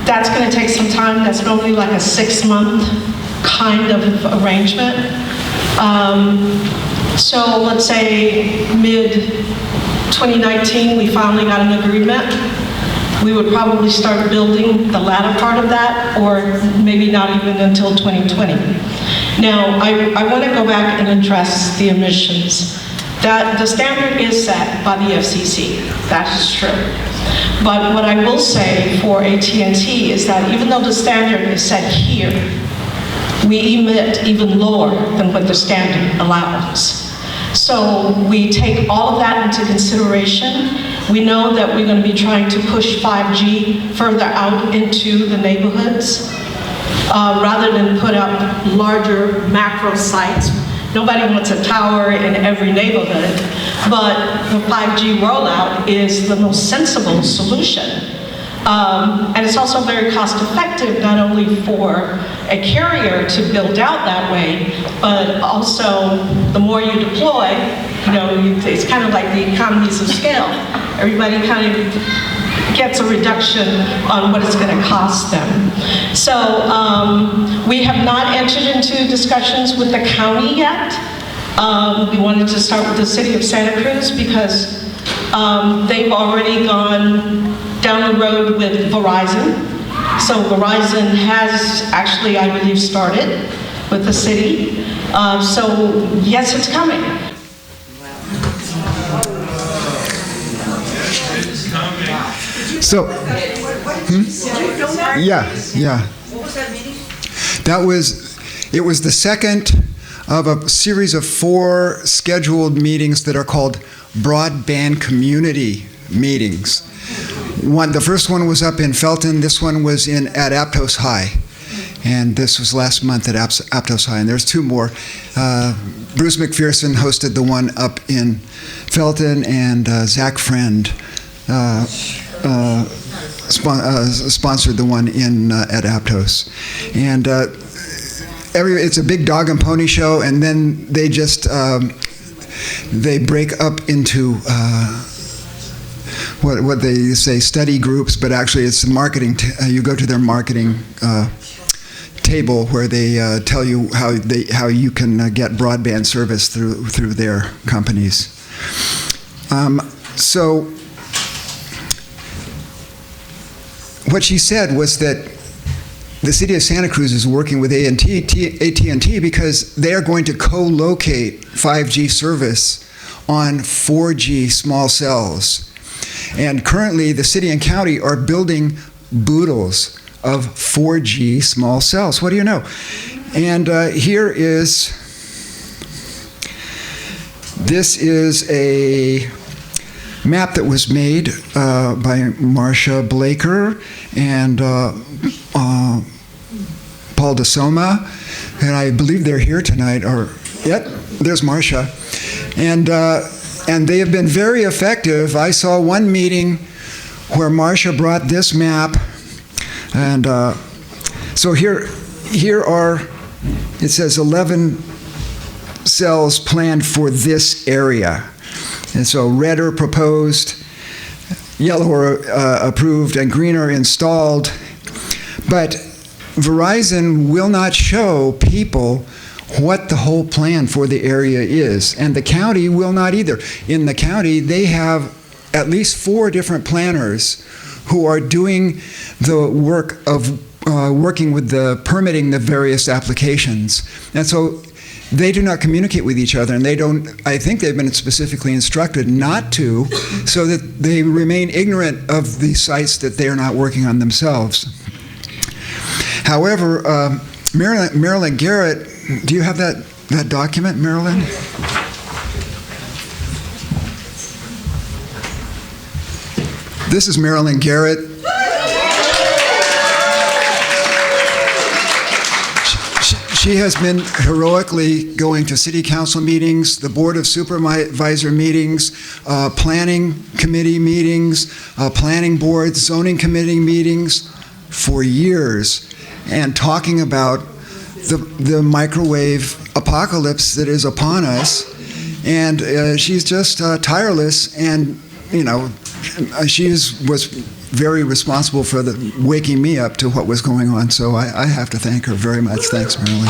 That's going to take some time. That's normally like a 6-month kind of arrangement. So let's say mid-2019, we finally got an agreement. We would probably start building the latter part of that, or maybe not even until 2020. Now, I want to go back and address the emissions. That the standard is set by the FCC. That is true. But what I will say for AT&T is that even though the standard is set here, we emit even lower than what the standard allows. So we take all of that into consideration. We know that we're going to be trying to push 5G further out into the neighborhoods rather than put up larger macro sites. Nobody wants a tower in every neighborhood, but the 5G rollout is the most sensible solution. And it's also very cost effective, not only for a carrier to build out that way, but also the more you deploy, it's kind of like the economies of scale. Everybody kind of gets a reduction on what it's going to cost them. So we have not entered into discussions with the county yet. We wanted to start with the city of Santa Cruz because they've already gone down the road with Verizon. So Verizon has actually, I believe, started with the city. So yes, it's coming. So, yeah. It was the second of a series of 4 scheduled meetings that are called broadband community meetings. The first one was up in Felton. This one was at Aptos High, and this was last month at Aptos High. And there's 2 more. Bruce McPherson hosted the one up in Felton, and Zach Friend sponsored the one at Aptos. And it's a big dog and pony show, and then they just they break up into what they say study groups, but actually it's marketing. You go to their marketing table where they tell you how you can get broadband service through their companies. So what she said was that the city of Santa Cruz is working with AT&T because they are going to co-locate 5G service on 4G small cells. And currently, the city and county are building boodles of 4G small cells. What do you know? And this is a map that was made by Marcia Blaker and Paul DeSoma, and I believe they're here tonight. There's Marcia, and they have been very effective. I saw one meeting where Marcia brought this map, and so here are, it says 11 cells planned for this area. And so red are proposed, yellow are approved, and green are installed. But Verizon will not show people what the whole plan for the area is. And the county will not either. In the county, they have at least 4 different planners who are doing the work of working with the permitting the various applications. And so they do not communicate with each other, and I think they've been specifically instructed not to, so that they remain ignorant of the sites that they are not working on themselves. However, Marilyn Garrett, do you have that document, Marilyn? This is Marilyn Garrett. She has been heroically going to city council meetings, the board of supervisor meetings, planning committee meetings, planning board, zoning committee meetings for years, and talking about the microwave apocalypse that is upon us. And she's just tireless, and she was very responsible for waking me up to what was going on. So I have to thank her very much. Thanks, Marilyn.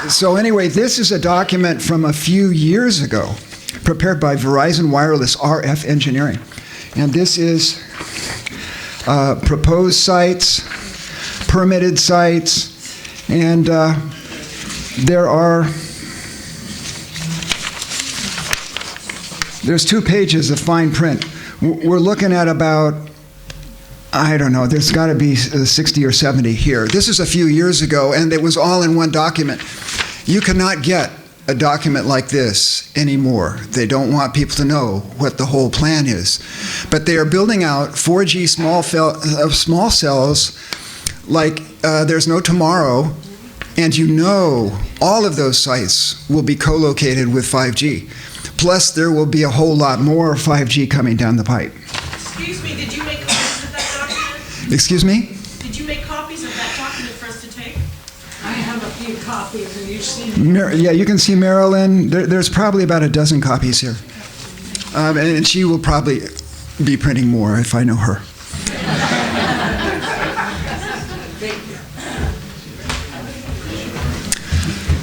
So anyway, this is a document from a few years ago, prepared by Verizon Wireless RF Engineering. And this is proposed sites, permitted sites, and there's 2 pages of fine print. We're looking at about, I don't know, there's got to be 60 or 70 here. This is a few years ago, and it was all in one document. You cannot get a document like this anymore. They don't want people to know what the whole plan is. But they are building out 4G small cells like there's no tomorrow, and all of those sites will be co-located with 5G. Plus, there will be a whole lot more 5G coming down the pipe. Excuse me, did you make copies of that document? Excuse me? Did you make copies of that document for us to take? I have a few copies, and you've seen Yeah, you can see Marilyn. There's probably about a dozen copies here. And she will probably be printing more if I know her.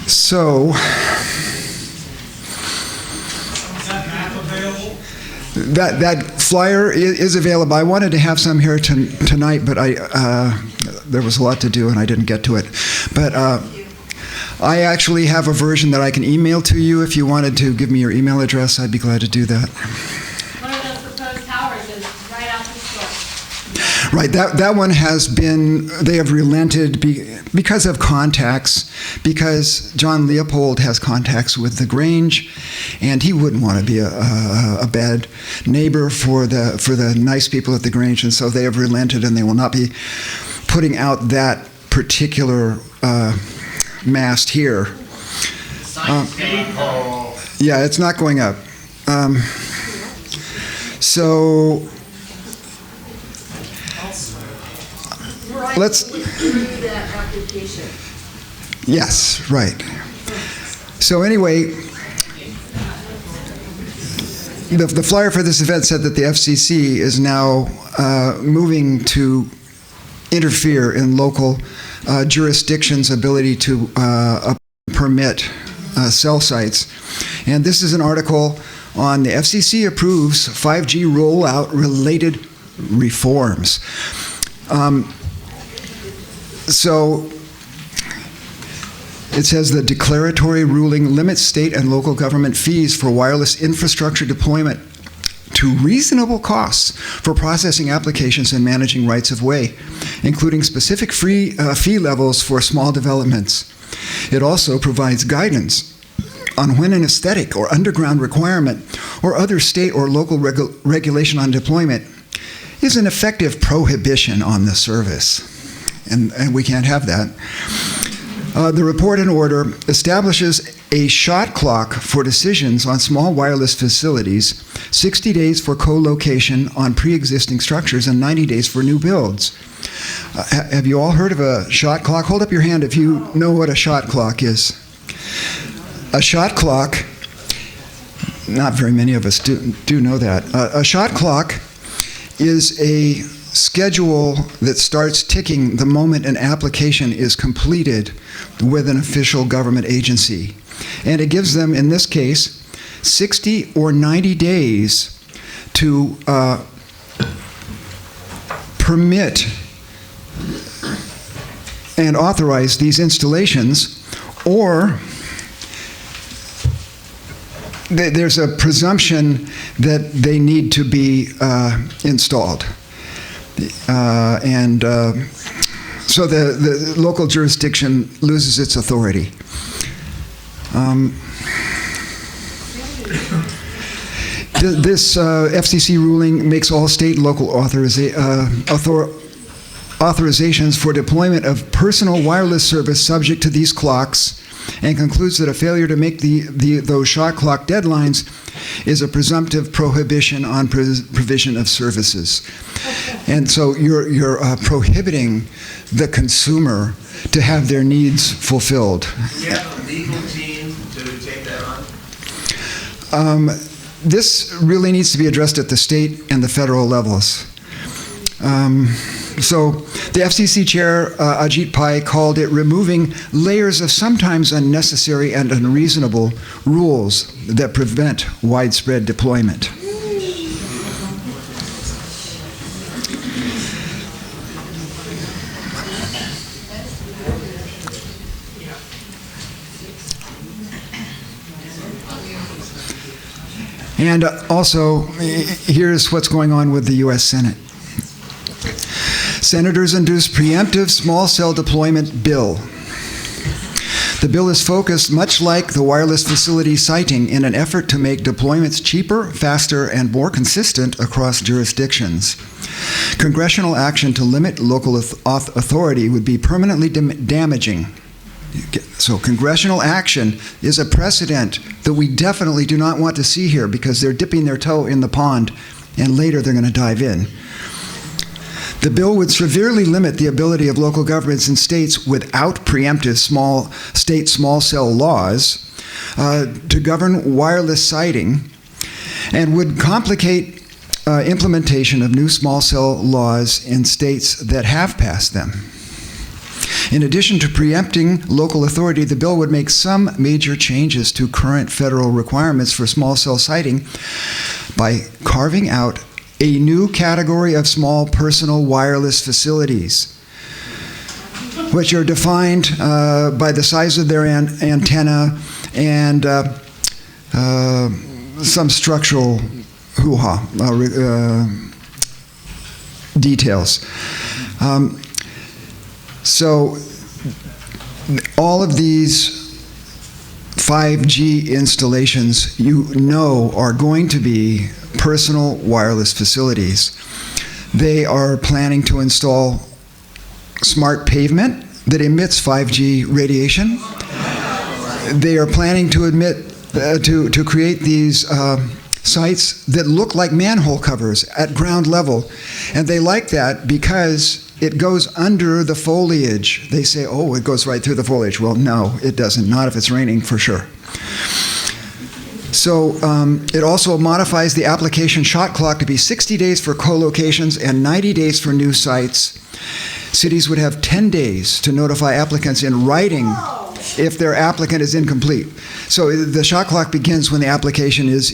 So, that flyer is available. I wanted to have some here tonight, but there was a lot to do and I didn't get to it. But I actually have a version that I can email to you. If you wanted to give me your email address, I'd be glad to do that. One of those proposed towers is right out this door. Right, that one has been, they have relented because of contacts, because John Leopold has contacts with the Grange, and he wouldn't want to be a bad neighbor for the nice people at the Grange, and so they have relented, and they will not be putting out that particular mast here. Yeah, it's not going up. So let's. Yes, right. So anyway, the flyer for this event said that the FCC is now moving to interfere in local jurisdictions' ability to permit cell sites. And this is an article on the FCC approves 5G rollout related reforms. So It says the declaratory ruling limits state and local government fees for wireless infrastructure deployment to reasonable costs for processing applications and managing rights of way, including specific fee levels for small developments. It also provides guidance on when an aesthetic or underground requirement or other state or local regulation on deployment is an effective prohibition on the service. And we can't have that. The report and order establishes a shot clock for decisions on small wireless facilities, 60 days for co-location on pre-existing structures, and 90 days for new builds. Have you all heard of a shot clock? Hold up your hand if you know what a shot clock is. A shot clock, not very many of us do know that. A shot clock is a schedule that starts ticking the moment an application is completed with an official government agency. And it gives them, in this case, 60 or 90 days to permit and authorize these installations, or there's a presumption that they need to be installed. So the local jurisdiction loses its authority. This FCC ruling makes all state and local authorizations for deployment of personal wireless service subject to these clocks, and concludes that a failure to make those shot clock deadlines is a presumptive prohibition on provision of services. And so you're prohibiting the consumer to have their needs fulfilled. Do you have a legal team to take that on? This really needs to be addressed at the state and the federal levels. So the FCC chair, Ajit Pai, called it removing layers of sometimes unnecessary and unreasonable rules that prevent widespread deployment. And also, here's what's going on with the U.S. Senate. Senators introduced preemptive small cell deployment bill. The bill is focused, much like the wireless facility siting, in an effort to make deployments cheaper, faster, and more consistent across jurisdictions. Congressional action to limit local authority would be permanently damaging. So congressional action is a precedent that we definitely do not want to see here, because they're dipping their toe in the pond and later they're going to dive in. The bill would severely limit the ability of local governments and states without preemptive state small cell laws to govern wireless siting, and would complicate implementation of new small cell laws in states that have passed them. In addition to preempting local authority, the bill would make some major changes to current federal requirements for small cell siting by carving out a new category of small personal wireless facilities, which are defined by the size of their antenna and some structural hoo-ha details. So all of these 5G installations, you know, are going to be personal wireless facilities. They are planning to install smart pavement that emits 5G radiation. They are planning to to create these sites that look like manhole covers at ground level. And they like that because it goes under the foliage. They say, oh, it goes right through the foliage. Well, no, it doesn't. Not if it's raining, for sure. So it also modifies the application shot clock to be 60 days for co-locations and 90 days for new sites. Cities would have 10 days to notify applicants in writing if their applicant is incomplete. So the shot clock begins when the application is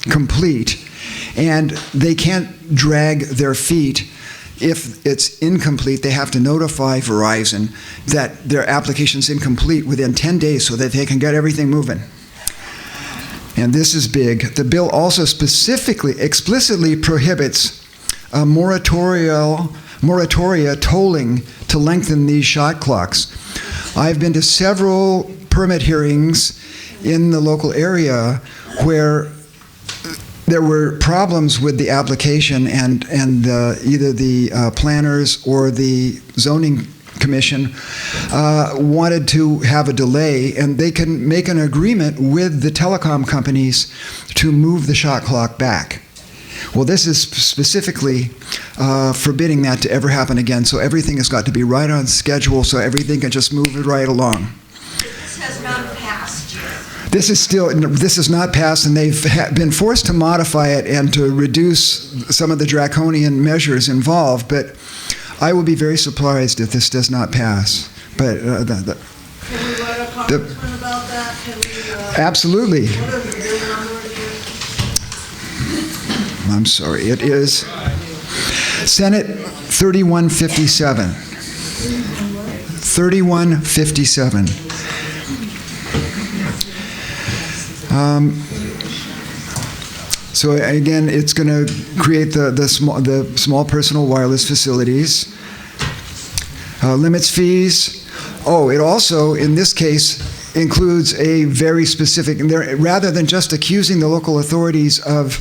complete, and they can't drag their feet if it's incomplete, they have to notify Verizon that their application's incomplete within 10 days so that they can get everything moving. And this is big. The bill also explicitly prohibits moratoria tolling to lengthen these shot clocks. I've been to several permit hearings in the local area where there were problems with the application, and either the planners or the zoning commission wanted to have a delay, and they can make an agreement with the telecom companies to move the shot clock back. Well, this is specifically forbidding that to ever happen again, so everything has got to be right on schedule so everything can just move it right along. This has not passed yet. This is not passed, and they've been forced to modify it and to reduce some of the draconian measures involved, but I will be very surprised if this does not pass. But Can we write a congressman about that? Can we, absolutely. What is the bill number again? I'm sorry, it is Senate 3157. 3157. So again, it's going to create the small personal wireless facilities. Limits fees. Oh, it also, in this case, includes a very specific, rather than just accusing the local authorities of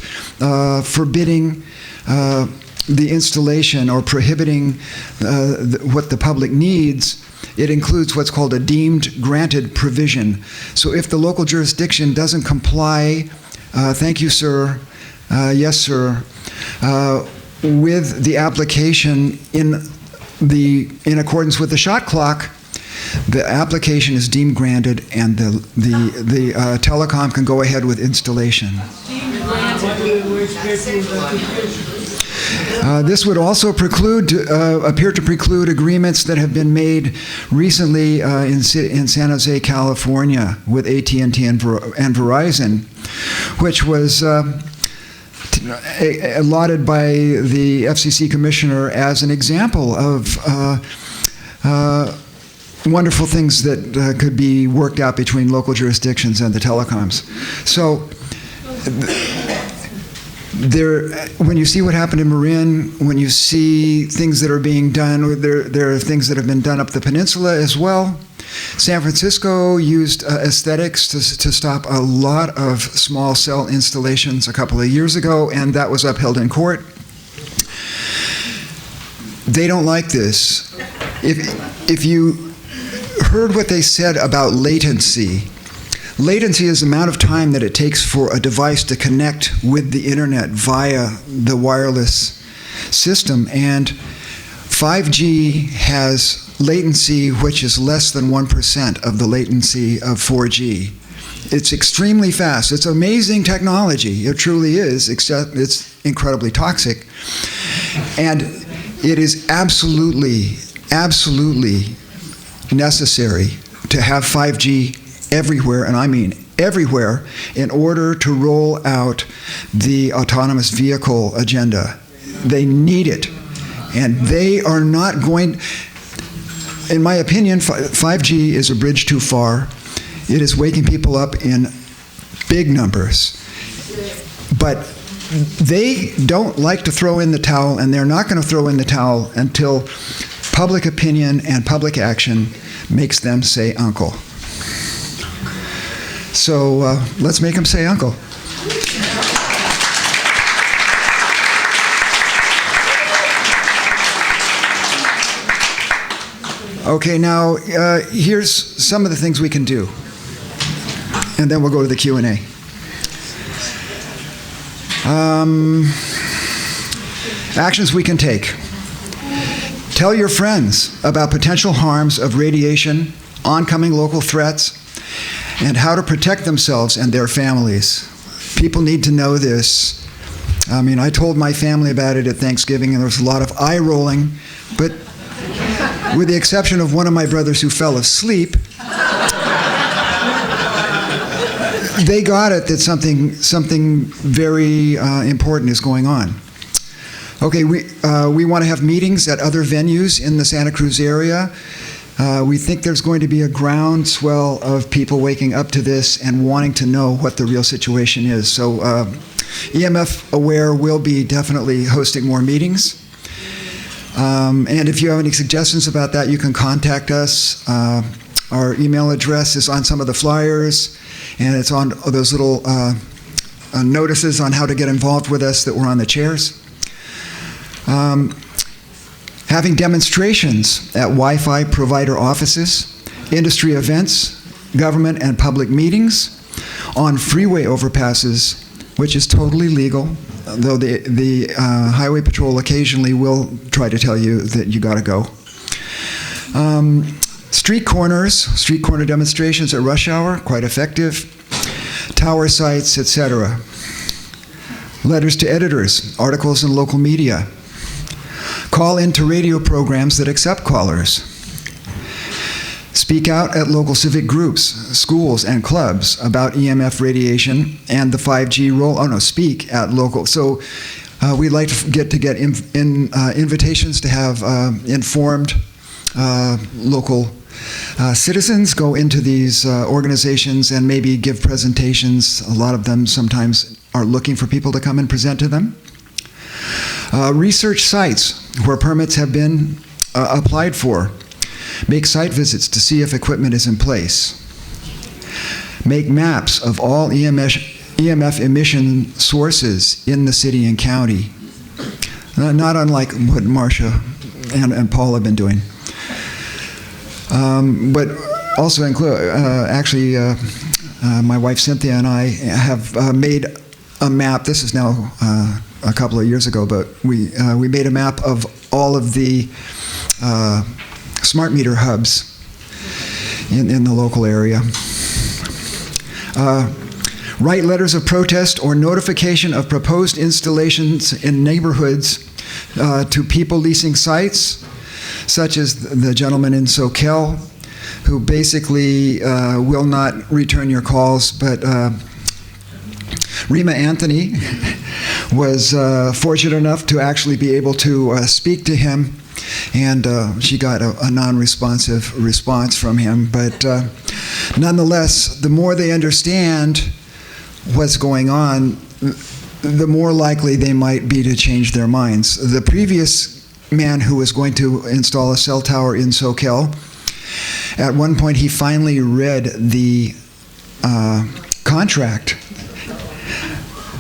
forbidding the installation or prohibiting what the public needs, it includes what's called a deemed granted provision. So if the local jurisdiction doesn't comply, thank you, sir, yes, sir, with the application in accordance with the shot clock, the application is deemed granted, and the telecom can go ahead with installation. This would also appear to preclude agreements that have been made recently in San Jose, California, with AT&T and Verizon, which was allotted by the FCC commissioner as an example of wonderful things that could be worked out between local jurisdictions and the telecoms. So when you see what happened in Marin, when you see things that are being done, there are things that have been done up the peninsula as well. San Francisco used aesthetics to stop a lot of small cell installations a couple of years ago, and that was upheld in court. They don't like this. If you heard what they said about latency, latency is the amount of time that it takes for a device to connect with the internet via the wireless system, and 5G has latency which is less than 1% of the latency of 4G. It's extremely fast. It's amazing technology. It truly is, except it's incredibly toxic. And it is absolutely, absolutely necessary to have 5G everywhere, and I mean everywhere, in order to roll out the autonomous vehicle agenda. They need it. And they are not going, in my opinion, 5G is a bridge too far. It is waking people up in big numbers. But they don't like to throw in the towel, and they're not going to throw in the towel until public opinion and public action makes them say uncle. So let's make them say uncle. Okay, now here's some of the things we can do, and then we'll go to the Q&A. Actions we can take. Tell your friends about potential harms of radiation, oncoming local threats, and how to protect themselves and their families. People need to know this. I mean, I told my family about it at Thanksgiving, and there was a lot of eye rolling, but with the exception of one of my brothers who fell asleep, they got it that something very important is going on. Okay, we want to have meetings at other venues in the Santa Cruz area. We think there's going to be a groundswell of people waking up to this and wanting to know what the real situation is. So EMF Aware will be definitely hosting more meetings. And if you have any suggestions about that, you can contact us. Our email address is on some of the flyers, and it's on those little notices on how to get involved with us that were on the chairs. Having demonstrations at Wi-Fi provider offices, industry events, government and public meetings, on freeway overpasses, which is totally legal, though the Highway Patrol occasionally will try to tell you that you got to go. Street corner demonstrations at rush hour, quite effective. Tower sites, etc. Letters to editors, articles in local media. Call into radio programs that accept callers. Speak out at local civic groups, schools, and clubs about EMF radiation and the 5G speak at local. So we'd like to get invitations to have informed local citizens go into these organizations and maybe give presentations. A lot of them sometimes are looking for people to come and present to them. Research sites where permits have been applied for. Make site visits to see if equipment is in place. Make maps of all EMF emission sources in the city and county. Not unlike what Marcia and Paul have been doing. But also include, my wife Cynthia and I have made a map. This is now a couple of years ago, but we made a map of all of the smart meter hubs in the local area. Write letters of protest or notification of proposed installations in neighborhoods to people leasing sites, such as the gentleman in Soquel, who basically will not return your calls, but Rima Anthony was fortunate enough to actually be able to speak to him, and she got a non-responsive response from him. But nonetheless, the more they understand what's going on, the more likely they might be to change their minds. The previous man who was going to install a cell tower in Soquel, at one point he finally read the contract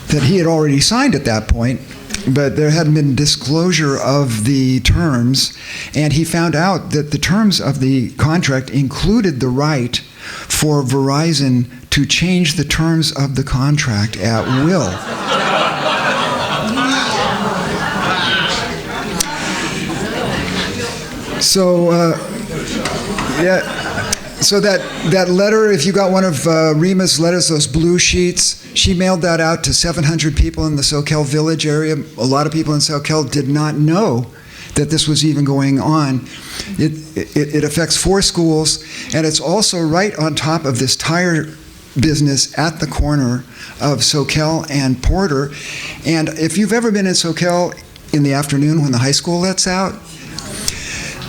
that he had already signed at that point, but there hadn't been disclosure of the terms, and he found out that the terms of the contract included the right for Verizon to change the terms of the contract at will. So, so that letter, if you got one of Rima's letters, those blue sheets, she mailed that out to 700 people in the Soquel Village area. A lot of people in Soquel did not know that this was even going on. It affects 4 schools, and it's also right on top of this tire business at the corner of Soquel and Porter. And if you've ever been in Soquel in the afternoon when the high school lets out,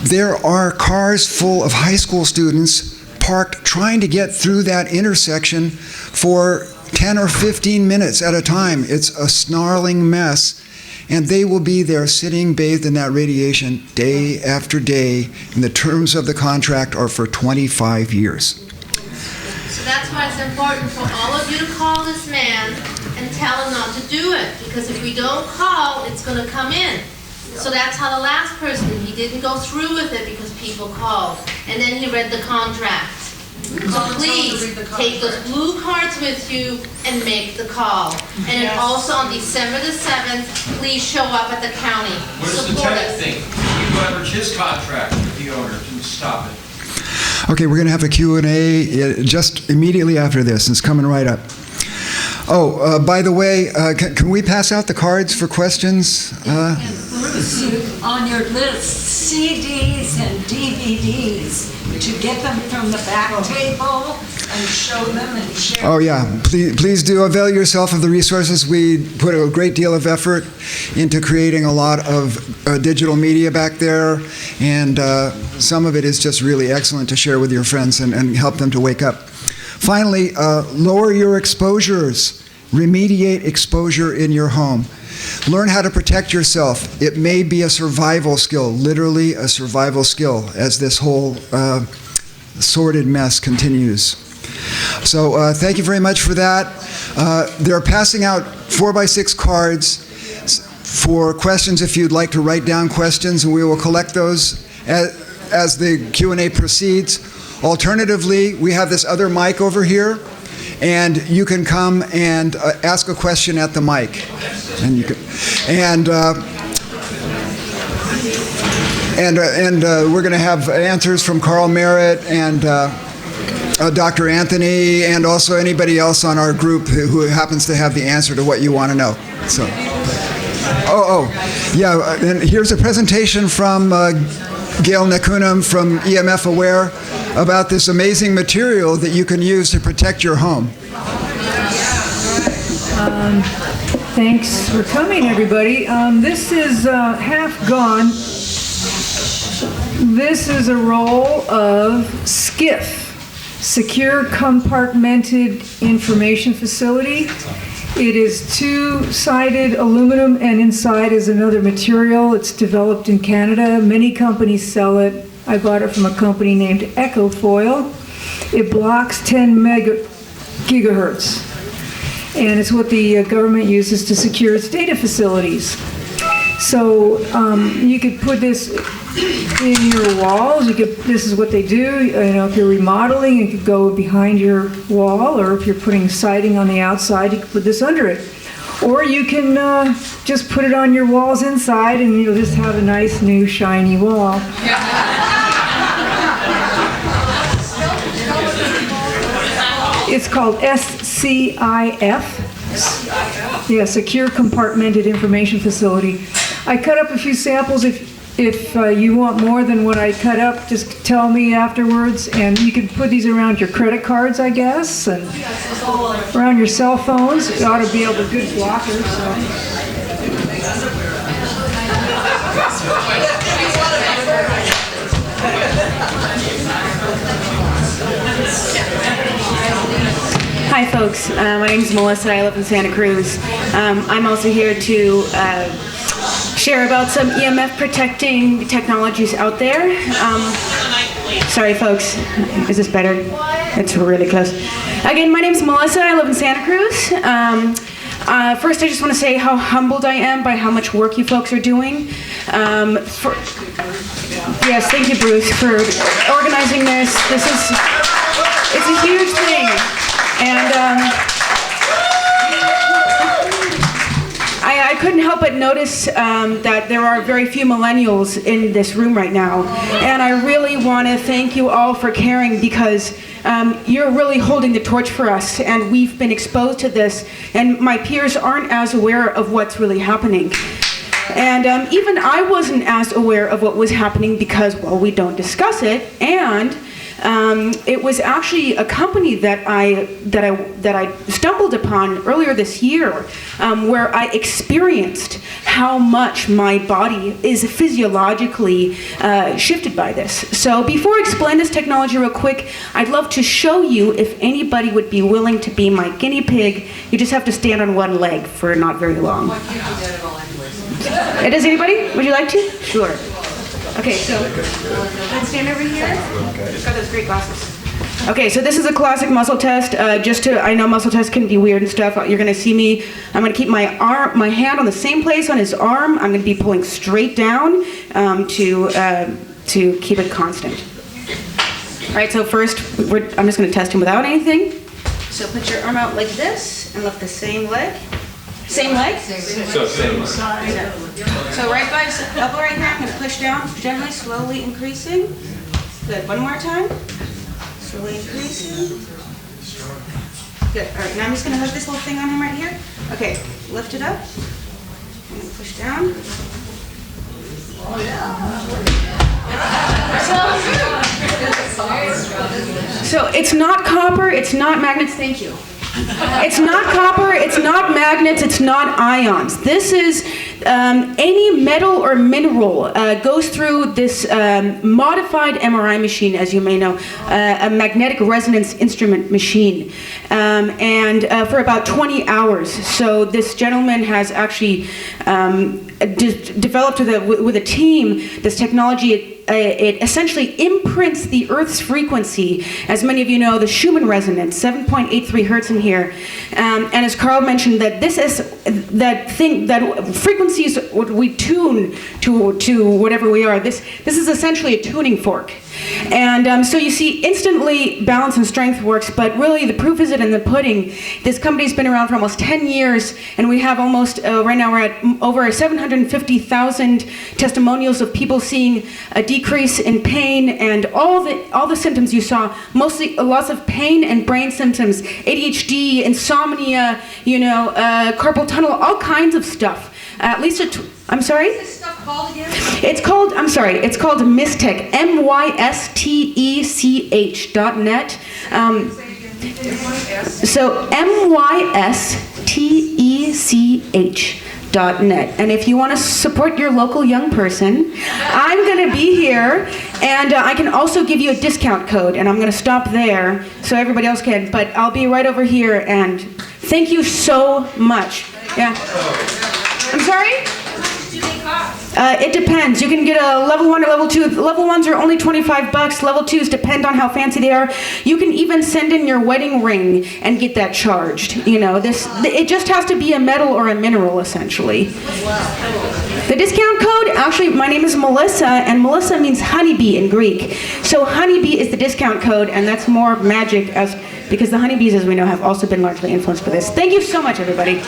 there are cars full of high school students parked trying to get through that intersection for 10 or 15 minutes at a time. It's a snarling mess, and they will be there sitting bathed in that radiation day after day, and the terms of the contract are for 25 years. So that's why it's important for all of you to call this man and tell him not to do it, because if we don't call, it's going to come in. So that's how the last person, he didn't go through with it because people called, and then he read the contract. So please take those blue cards with you and make the call. And then also on December the 7th, please show up at the county. What does the tenant think? We leverage his contract with the owner to stop it. Okay, we're going to have a Q&A just immediately after this. It's coming right up. Oh, by the way, can we pass out the cards for questions? Bruce, on your list, CDs and DVDs, did you get them from the back table? and show them and share. Oh yeah, please do avail yourself of the resources. We put a great deal of effort into creating a lot of digital media back there, and some of it is just really excellent to share with your friends and help them to wake up. Finally, lower your exposures. Remediate exposure in your home. Learn how to protect yourself. It may be a survival skill, literally a survival skill, as this whole sordid mess continues. So thank you very much for that. They're passing out 4x6 cards for questions if you'd like to write down questions, and we will collect those as the Q&A proceeds. Alternatively, we have this other mic over here, and you can come and ask a question at the mic. And you can, we're going to have answers from Karl, Maret, and Dr. Anthony, and also anybody else on our group who happens to have the answer to what you want to know. So, yeah, and here's a presentation from Gail Nakunam from EMF Aware about this amazing material that you can use to protect your home. Thanks for coming, everybody. This is half gone. This is a roll of SCIF, Secure Compartmented Information Facility. It is two-sided aluminum, and inside is another material. It's developed in Canada. Many companies sell it. I bought it from a company named Ecofoil. It blocks 10 gigahertz, and it's what the government uses to secure its data facilities. So you could put this in your walls. This is what they do. You know, if you're remodeling, it could go behind your wall, or if you're putting siding on the outside, you could put this under it. Or you can just put it on your walls inside, and you'll just have a nice new shiny wall. It's called SCIF. Yeah, Secure Compartmented Information Facility. I cut up a few samples. If you want more than what I cut up, just tell me afterwards. And you can put these around your credit cards, I guess, and around your cell phones. You ought to be able to good blockers. So. Hi folks, my name is Melissa. I live in Santa Cruz. I'm also here to share about some EMF protecting technologies out there. Sorry folks, is this better? It's really close. Again, my name is Melissa. I live in Santa Cruz. First, I just want to say how humbled I am by how much work you folks are doing. Yes, thank you, Bruce, for organizing this. It's a huge thing. And I couldn't help but notice that there are very few millennials in this room right now. And I really want to thank you all for caring, because you're really holding the torch for us, and we've been exposed to this, and my peers aren't as aware of what's really happening. And even I wasn't as aware of what was happening because, well, we don't discuss it, and it was actually a company that I stumbled upon earlier this year, where I experienced how much my body is physiologically shifted by this. So before I explain this technology real quick, I'd love to show you if anybody would be willing to be my guinea pig. You just have to stand on one leg for not very long. Does anybody? Would you like to? Sure. Okay, so let's stand over here. It's got those great glasses. Okay, so this is a classic muscle test. I know muscle tests can be weird and stuff. You're gonna see me. I'm gonna keep my hand on the same place on his arm. I'm gonna be pulling straight down to keep it constant. All right, so first, I'm just gonna test him without anything. So put your arm out like this and lift the same leg. Same leg? So same. So right by his elbow right here, I'm going to push down, gently, slowly increasing. Good, one more time. Slowly increasing. Good, all right, now I'm just going to hook this little thing on him right here. Okay, lift it up. And push down. So it's not copper, it's not magnets, thank you. It's not copper, it's not magnets, it's not ions. This is any metal or mineral goes through this modified MRI machine, as you may know, a magnetic resonance instrument machine, and for about 20 hours. So this gentleman has actually developed with a team this technology. It essentially imprints the Earth's frequency. As many of you know, the Schumann resonance, 7.83 hertz in here. And as Karl mentioned, that this is that frequencies we tune to whatever we are. This is essentially a tuning fork. And so you see, instantly balance and strength works, but really the proof is in the pudding. This company's been around for almost 10 years, and we have almost, right now we're at over 750,000 testimonials of people seeing a decrease in pain and all the symptoms you saw, mostly lots of pain and brain symptoms, ADHD, insomnia, carpal tunnel, all kinds of stuff. At least I'm sorry? What's this stuff called again? It's called Mystech, mystech.net. So mystech.net. And if you want to support your local young person, I'm going to be here, and I can also give you a discount code, and I'm going to stop there so everybody else can, but I'll be right over here, and thank you so much. Yeah. I'm sorry? It depends. You can get a level 1 or level 2. Level 1s are only $25. Level 2s depend on how fancy they are. You can even send in your wedding ring and get that charged. It just has to be a metal or a mineral, essentially. The discount code, actually, my name is Melissa, and Melissa means honeybee in Greek. So honeybee is the discount code, and that's more magic because the honeybees, as we know, have also been largely influenced by this. Thank you so much, everybody.